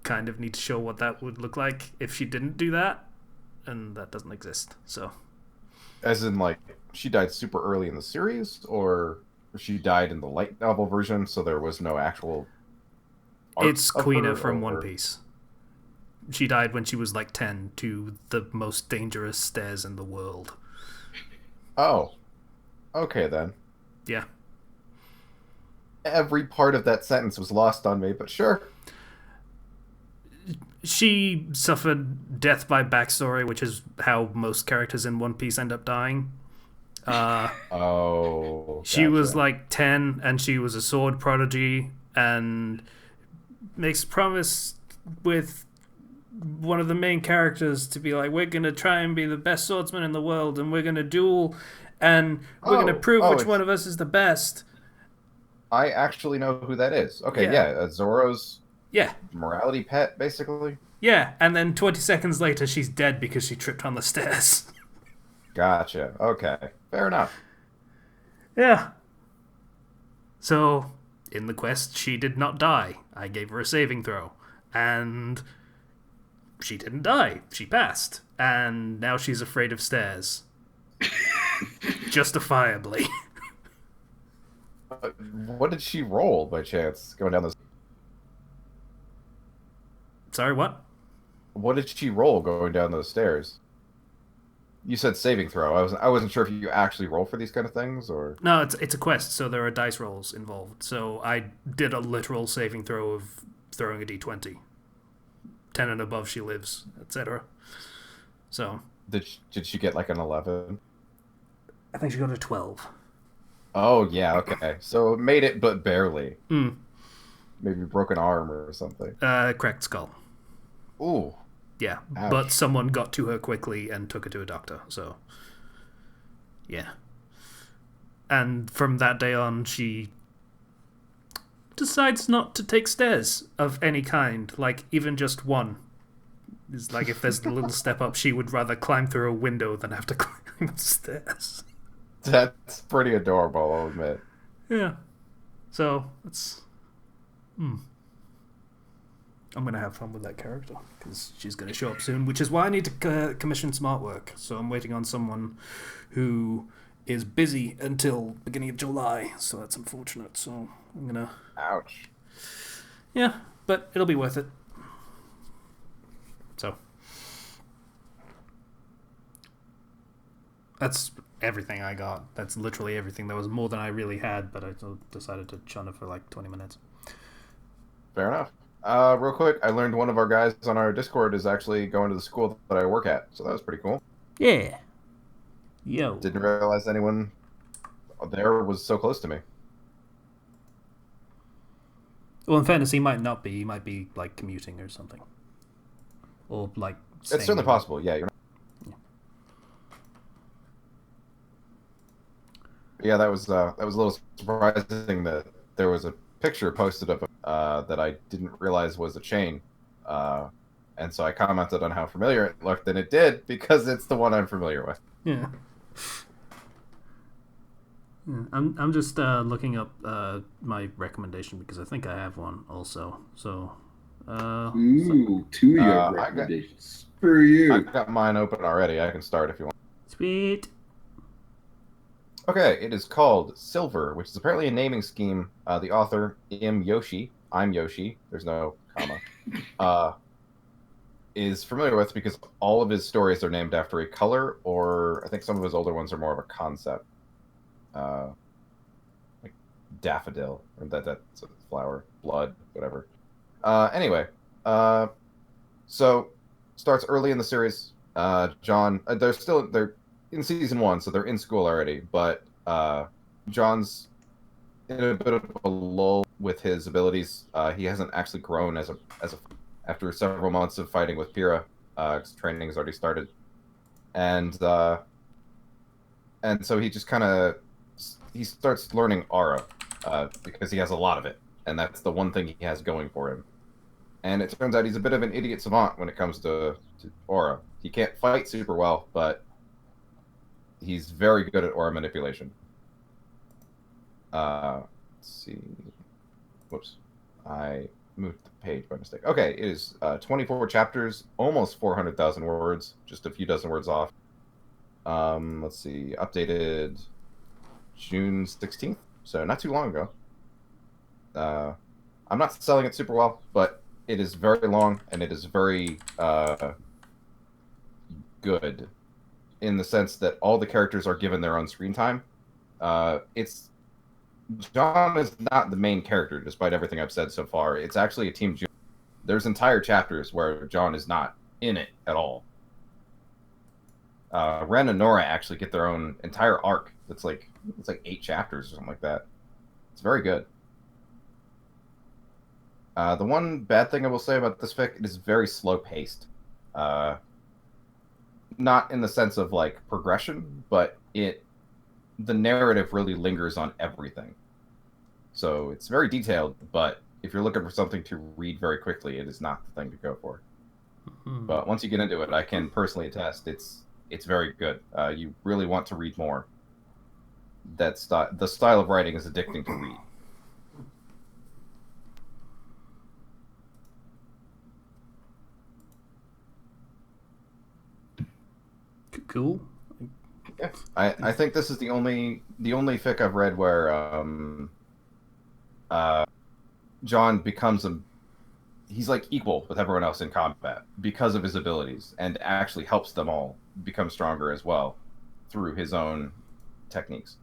[SPEAKER 1] kind of need to show what that would look like if she didn't do that, and that doesn't exist. So,
[SPEAKER 2] as in, like, she died super early in the series, or she died in the light novel version, so there was no actual art.
[SPEAKER 1] It's Quina from One Piece. She died when she was like 10 to the most dangerous stairs in the world.
[SPEAKER 2] Oh, okay then.
[SPEAKER 1] Yeah.
[SPEAKER 2] Every part of that sentence was lost on me, but sure.
[SPEAKER 1] She suffered death by backstory, which is how most characters in One Piece end up dying. She was like 10 and she was a sword prodigy and makes a promise with one of the main characters to be like, we're going to try and be the best swordsman in the world and we're going to duel and we're going to prove which one of us is the best.
[SPEAKER 2] I actually know who that is. Okay, yeah, Zoro's morality pet, basically.
[SPEAKER 1] Yeah, and then 20 seconds later she's dead because she tripped on the stairs.
[SPEAKER 2] Gotcha. Okay. Fair enough.
[SPEAKER 1] Yeah. So, in the quest, she did not die. I gave her a saving throw. And she didn't die. She passed. And now she's afraid of stairs. Justifiably.
[SPEAKER 2] What did she roll, by chance, going down this?
[SPEAKER 1] Sorry, what?
[SPEAKER 2] What did she roll going down those stairs? You said saving throw. I wasn't sure if you actually roll for these kind of things, or...
[SPEAKER 1] No, it's a quest, so there are dice rolls involved. So I did a literal saving throw of throwing a d20. 10 and above she lives, etc. So...
[SPEAKER 2] Did she get like an 11?
[SPEAKER 1] I think she got a 12.
[SPEAKER 2] Oh, yeah, okay. So made it, but barely. Maybe broken arm or something.
[SPEAKER 1] Cracked skull.
[SPEAKER 2] Ooh.
[SPEAKER 1] Yeah,
[SPEAKER 2] Ouch.
[SPEAKER 1] But someone got to her quickly and took her to a doctor, so... Yeah. And from that day on, she decides not to take stairs of any kind, like even just one. It's like if there's a little step up, she would rather climb through a window than have to climb the stairs.
[SPEAKER 2] That's pretty adorable, I'll admit.
[SPEAKER 1] Yeah. So it's. I'm gonna have fun with that character because she's gonna show up soon, which is why I need to commission some artwork. So I'm waiting on someone who is busy until beginning of July. So that's unfortunate. So I'm gonna.
[SPEAKER 2] Ouch.
[SPEAKER 1] Yeah, but it'll be worth it. So that's everything I got. That's literally everything. There was more than I really had, but I decided to chun it for like 20 minutes.
[SPEAKER 2] Fair enough. Real quick, I learned one of our guys on our Discord is actually going to the school that I work at, so that was pretty cool.
[SPEAKER 1] Yeah. Yo.
[SPEAKER 2] Didn't realize anyone there was so close to me.
[SPEAKER 1] Well, in fairness, he might not be. He might be, like, commuting or something. Or, like...
[SPEAKER 2] It's certainly possible, yeah. Yeah, that was a little surprising that there was a picture posted of that I didn't realize was a chain. And so I commented on how familiar it looked, and it did, because it's the one I'm familiar with.
[SPEAKER 1] Yeah. I'm just looking up my recommendation because I think I have one also. So,
[SPEAKER 3] two of your recommendations. For you.
[SPEAKER 2] I got mine open already. I can start if you want.
[SPEAKER 1] Sweet.
[SPEAKER 2] Okay, it is called Silver, which is apparently a naming scheme. The author, I'm Yoshi, there's no comma, is familiar with because all of his stories are named after a color, or I think some of his older ones are more of a concept. Like daffodil, or that's a flower, blood, whatever. Anyway, so starts early in the series. John, they're in season 1, so they're in school already, but John's in a bit of a lull with his abilities. He hasn't actually grown as a after several months of fighting with Pyrrha. His training has already started, and so he just he starts learning aura because he has a lot of it, and that's the one thing he has going for him. And it turns out he's a bit of an idiot savant when it comes to aura. He can't fight super well, but he's very good at aura manipulation. Let's see. Whoops. I moved the page by mistake. Okay, it is 24 chapters, almost 400,000 words, just a few dozen words off. Let's see. Updated June 16th, so not too long ago. I'm not selling it super well, but it is very long, and it is very good in the sense that all the characters are given their own screen time. John is not the main character, despite everything I've said so far. It's actually a team. There's entire chapters where John is not in it at all. Ren and Nora actually get their own entire arc. It's like 8 chapters or something like that. It's very good. The one bad thing I will say about this fic, it is very slow paced. Not in the sense of like progression, but the narrative really lingers on everything. So it's very detailed, but if you're looking for something to read very quickly, it is not the thing to go for. Mm-hmm. But once you get into it, I can personally attest it's very good. You really want to read more. The style of writing is addicting to read.
[SPEAKER 1] Cool.
[SPEAKER 2] Yeah, I think this is the only fic I've read where John becomes he's like equal with everyone else in combat because of his abilities, and actually helps them all become stronger as well through his own techniques.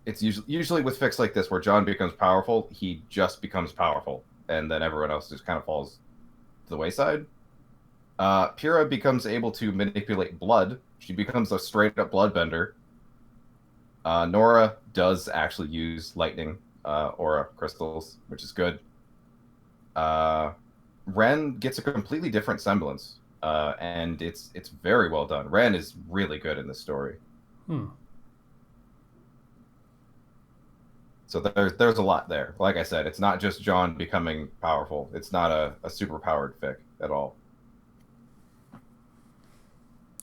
[SPEAKER 2] It's usually with fics like this where John becomes powerful, he just becomes powerful, and then everyone else just kind of falls to the wayside. Pyrrha becomes able to manipulate blood. She becomes a straight-up bloodbender. Nora does actually use lightning aura crystals, which is good. Ren gets a completely different semblance, and it's very well done. Ren is really good in this story. So there's a lot there. Like I said, it's not just Jon becoming powerful. It's not a super powered fic at all.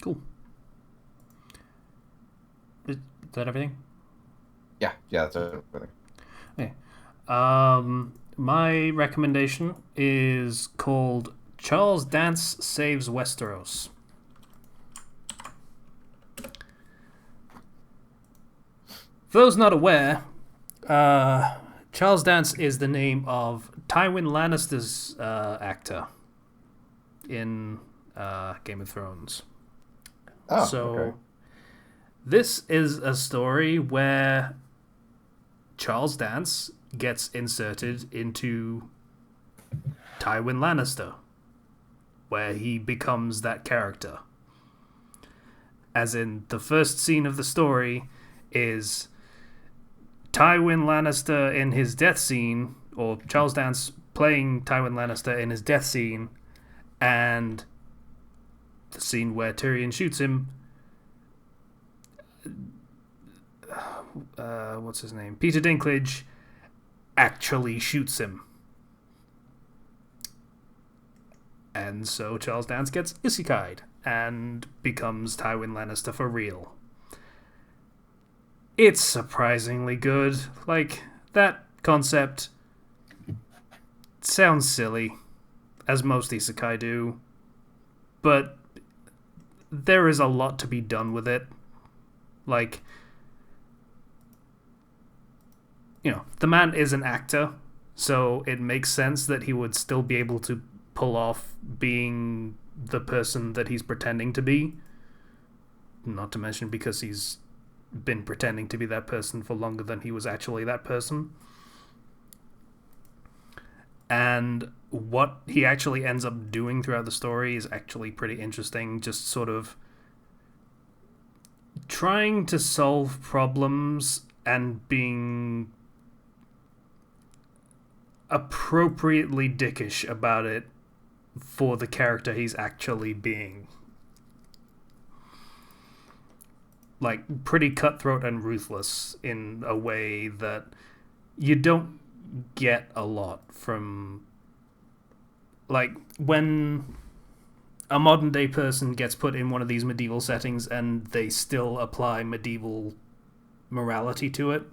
[SPEAKER 1] Cool. Is that everything?
[SPEAKER 2] Yeah, that's everything.
[SPEAKER 1] Okay. My recommendation is called Charles Dance Saves Westeros. For those not aware, Charles Dance is the name of Tywin Lannister's actor in Game of Thrones.
[SPEAKER 2] Oh,
[SPEAKER 1] so,
[SPEAKER 2] okay.
[SPEAKER 1] This is a story where Charles Dance gets inserted into Tywin Lannister, where he becomes that character. As in, the first scene of the story is Tywin Lannister in his death scene, or Charles Dance playing Tywin Lannister in his death scene, and the scene where Tyrion shoots him. What's his name? Peter Dinklage actually shoots him. And so Charles Dance gets isekai'd and becomes Tywin Lannister for real. It's surprisingly good. Like, that concept sounds silly, as most isekai do, but there is a lot to be done with it. Like, you know, the man is an actor, so it makes sense that he would still be able to pull off being the person that he's pretending to be. Not to mention because he's been pretending to be that person for longer than he was actually that person. And what he actually ends up doing throughout the story is actually pretty interesting. Just sort of trying to solve problems and being appropriately dickish about it for the character he's actually being. Like, pretty cutthroat and ruthless in a way that you don't get a lot from... Like, when a modern day person gets put in one of these medieval settings and they still apply medieval morality to it,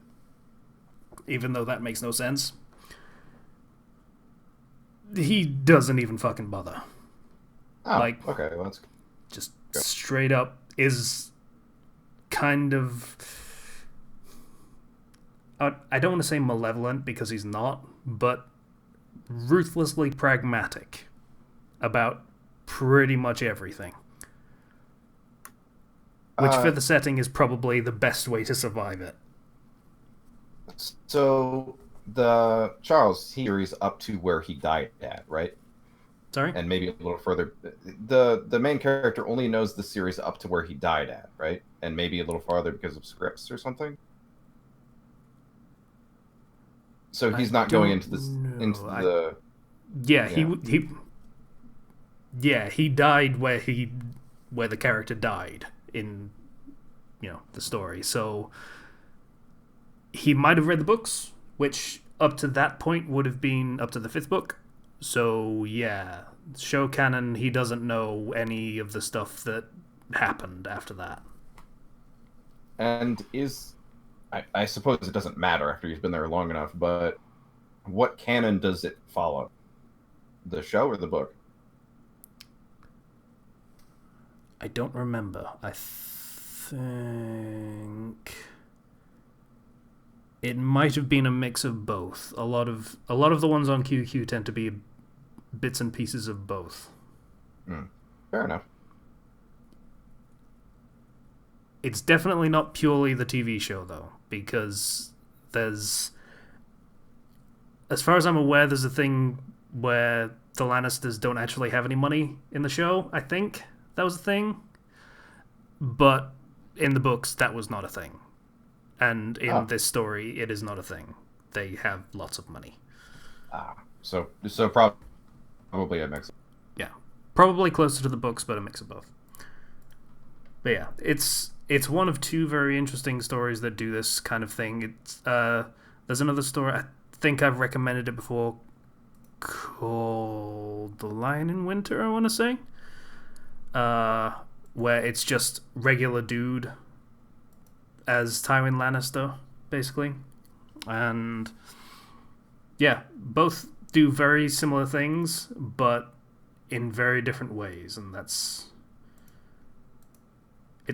[SPEAKER 1] even though that makes no sense, he doesn't even fucking bother.
[SPEAKER 2] Oh,
[SPEAKER 1] like,
[SPEAKER 2] okay, well, that's
[SPEAKER 1] just straight up is kind of... I don't want to say malevolent because he's not, but ruthlessly pragmatic about pretty much everything. Which for the setting is probably the best way to survive it.
[SPEAKER 2] So the Charles series up to where he died at, right?
[SPEAKER 1] Sorry?
[SPEAKER 2] And maybe a little further. The main character only knows the series up to where he died at, right? And maybe a little farther because of scripts or something. So he's not going into this the.
[SPEAKER 1] Yeah, he died where the character died in, you know, the story. So he might have read the books, which up to that point would have been up to the 5th book. So yeah, show canon, he doesn't know any of the stuff that happened after that.
[SPEAKER 2] And I suppose it doesn't matter after he's been there long enough, but what canon does it follow? The show or the book?
[SPEAKER 1] I don't remember. I think it might have been a mix of both. A lot of the ones on QQ tend to be bits and pieces of both.
[SPEAKER 2] Fair enough.
[SPEAKER 1] It's definitely not purely the TV show, though, because there's... As far as I'm aware, there's a thing where the Lannisters don't actually have any money in the show, I think. That was a thing. But in the books, that was not a thing. And in this story, it is not a thing. They have lots of money.
[SPEAKER 2] So probably a mix.
[SPEAKER 1] Yeah. Probably closer to the books, but a mix of both. But yeah, it's one of two very interesting stories that do this kind of thing. It's There's another story, I think I've recommended it before, called The Lion in Winter, I want to say. Where it's just regular dude as Tywin Lannister, basically. And yeah, both do very similar things, but in very different ways, and it's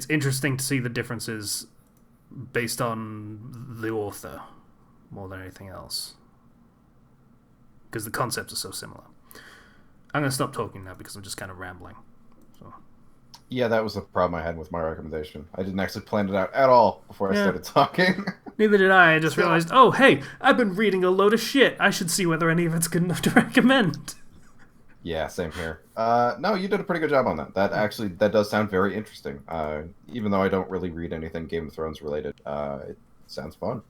[SPEAKER 1] interesting to see the differences based on the author more than anything else, because the concepts are so similar. I'm going to stop talking now because I'm just kind of rambling. So.
[SPEAKER 2] Yeah, that was the problem I had with my recommendation. I didn't actually plan it out at all before I started talking.
[SPEAKER 1] Neither did I. I just realized, oh, hey, I've been reading a load of shit. I should see whether any of it's good enough to recommend.
[SPEAKER 2] Yeah, same here. No, you did a pretty good job on that. That does sound very interesting. Even though I don't really read anything Game of Thrones related, it sounds fun.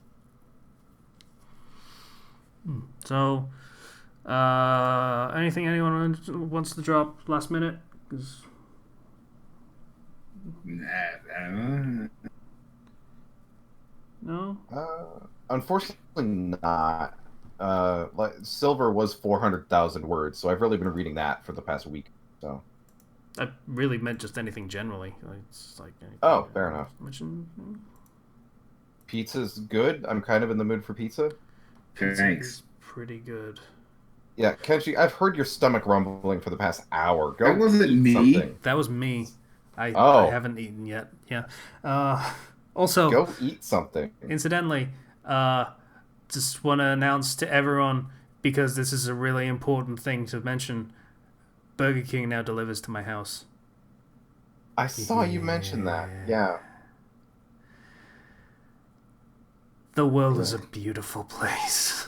[SPEAKER 1] So, anything anyone wants to drop last minute? 'Cause... No?
[SPEAKER 2] Unfortunately not. Silver was 400,000 words, so I've really been reading that for the past week. So
[SPEAKER 1] I really meant just anything generally. It's like
[SPEAKER 2] oh, fair enough.
[SPEAKER 1] Mention...
[SPEAKER 2] Pizza's good. I'm kind of in the mood for pizza.
[SPEAKER 3] Thanks.
[SPEAKER 1] Pretty good.
[SPEAKER 2] Yeah, Kenshi, I've heard your stomach rumbling for the past hour. Go
[SPEAKER 3] that wasn't me.
[SPEAKER 2] Something.
[SPEAKER 1] That was me. I haven't eaten yet. Yeah. Also,
[SPEAKER 2] go eat something.
[SPEAKER 1] Incidentally, just want to announce to everyone, because this is a really important thing to mention, Burger King now delivers to my house.
[SPEAKER 2] I saw you mention that. Yeah.
[SPEAKER 1] The world is a beautiful place.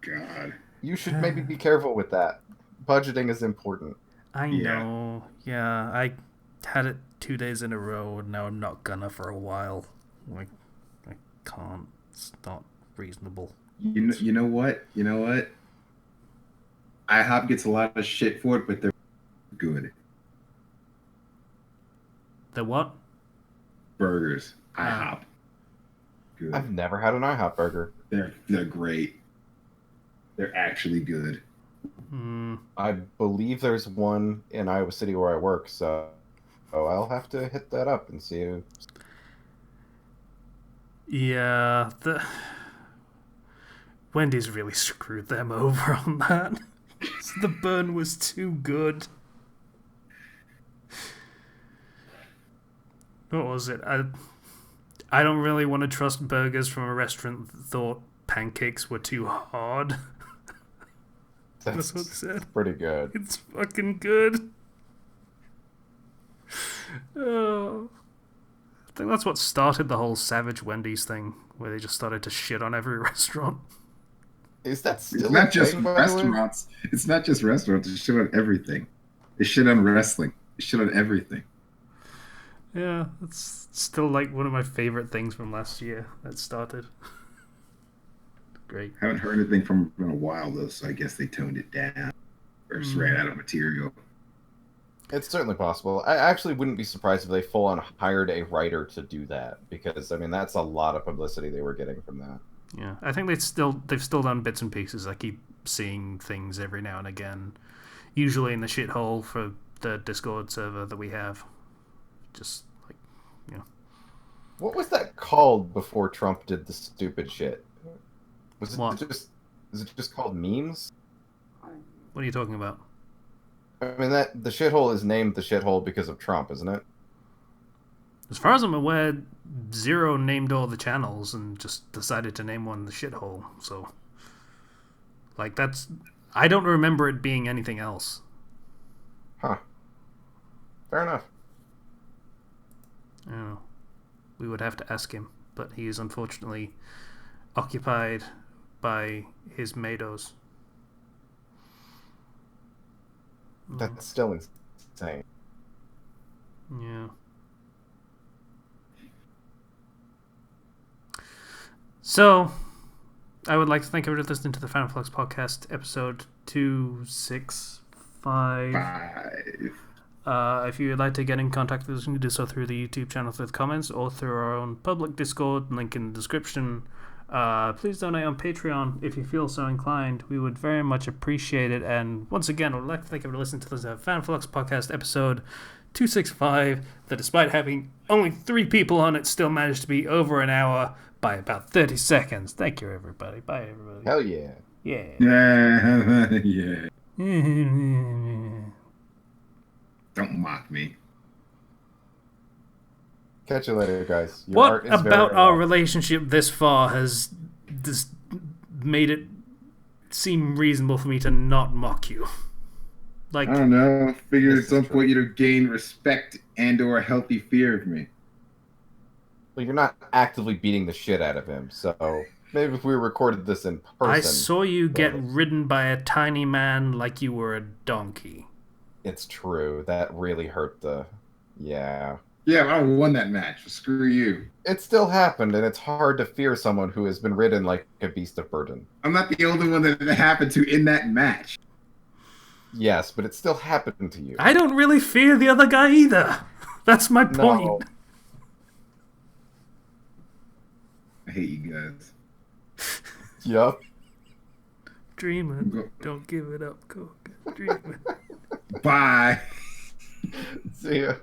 [SPEAKER 3] God.
[SPEAKER 2] You should maybe be careful with that. Budgeting is important.
[SPEAKER 1] I know. Yeah, I had it 2 days in a row, and now I'm not gonna for a while. Like, I can't. It's not reasonable.
[SPEAKER 3] You know what? You know what? IHOP gets a lot of shit for it, but they're good.
[SPEAKER 1] The what?
[SPEAKER 3] Burgers. IHOP. Good.
[SPEAKER 2] I've never had an IHOP burger.
[SPEAKER 3] They're great. They're actually good.
[SPEAKER 2] I believe there's one in Iowa City where I work, so I'll have to hit that up and see.
[SPEAKER 1] Yeah, Wendy's really screwed them over on that. The burn was too good. What was it? I don't really want to trust burgers from a restaurant that thought pancakes were too hard. That's what it said.
[SPEAKER 2] Pretty good.
[SPEAKER 1] It's fucking good. Oh. I think that's what started the whole Savage Wendy's thing, where they just started to shit on every restaurant.
[SPEAKER 2] Is that still
[SPEAKER 3] it's not just restaurants? It's not just restaurants. They shit on everything. They shit on wrestling. They shit on everything.
[SPEAKER 1] Yeah, it's still like one of my favorite things from last year that started. Great.
[SPEAKER 3] I haven't heard anything from them in a while though, so I guess they toned it down or just ran out of material.
[SPEAKER 2] It's certainly possible. I actually wouldn't be surprised if they full on hired a writer to do that, because I mean that's a lot of publicity they were getting from that.
[SPEAKER 1] Yeah, I think they've still done bits and pieces. I keep seeing things every now and again, usually in the shithole for the Discord server that we have. Just like, you know.
[SPEAKER 2] What was that called before Trump did the stupid shit? Is it just called memes?
[SPEAKER 1] What are you talking about?
[SPEAKER 2] I mean, that the shithole is named the shithole because of Trump, isn't it?
[SPEAKER 1] As far as I'm aware, Zero named all the channels and just decided to name one the shithole. So, like, I don't remember it being anything else.
[SPEAKER 2] Huh. Fair enough.
[SPEAKER 1] I don't know. We would have to ask him, but he is unfortunately occupied by his Mados.
[SPEAKER 2] That's still insane.
[SPEAKER 1] Yeah. So, I would like to thank everyone for listening to the Fandom Flux podcast, episode 265. If you would like to get in contact with us, you can do so through the YouTube channel with comments or through our own public Discord, link in the description. Please donate on Patreon if you feel so inclined. We would very much appreciate it. And once again, I would like to thank you for listening to this Fandom Flux podcast episode 265, that despite having only 3 people on it, still managed to be over an hour by about 30 seconds. Thank you, everybody. Bye, everybody.
[SPEAKER 2] Hell yeah.
[SPEAKER 1] Yeah.
[SPEAKER 3] Yeah. Don't mock me.
[SPEAKER 2] Catch you later, guys. Your
[SPEAKER 1] What
[SPEAKER 2] art is
[SPEAKER 1] about
[SPEAKER 2] very
[SPEAKER 1] our
[SPEAKER 2] well.
[SPEAKER 1] relationship this far has just made it seem reasonable for me to not mock you? Like,
[SPEAKER 3] I don't know. Figured at
[SPEAKER 2] This is
[SPEAKER 3] some
[SPEAKER 2] true.
[SPEAKER 3] point you'd have gained respect and/or a healthy fear of me.
[SPEAKER 2] Well, you're not actively beating the shit out of him, so maybe if we recorded this in person.
[SPEAKER 1] I saw you get
[SPEAKER 2] then
[SPEAKER 1] ridden by a tiny man like you were a donkey.
[SPEAKER 2] It's true. That really hurt the. Yeah.
[SPEAKER 3] Yeah, but I won that match. Screw you.
[SPEAKER 2] It still happened, and it's hard to fear someone who has been ridden like a beast of burden.
[SPEAKER 3] I'm not the only one that it happened to in that match.
[SPEAKER 2] Yes, but it still happened to you.
[SPEAKER 1] I don't really fear the other guy either. That's my point.
[SPEAKER 2] No.
[SPEAKER 3] I hate you guys.
[SPEAKER 2] Yup.
[SPEAKER 1] Dreaming, don't give it up, Coke. Dreaming.
[SPEAKER 3] Bye.
[SPEAKER 2] See ya.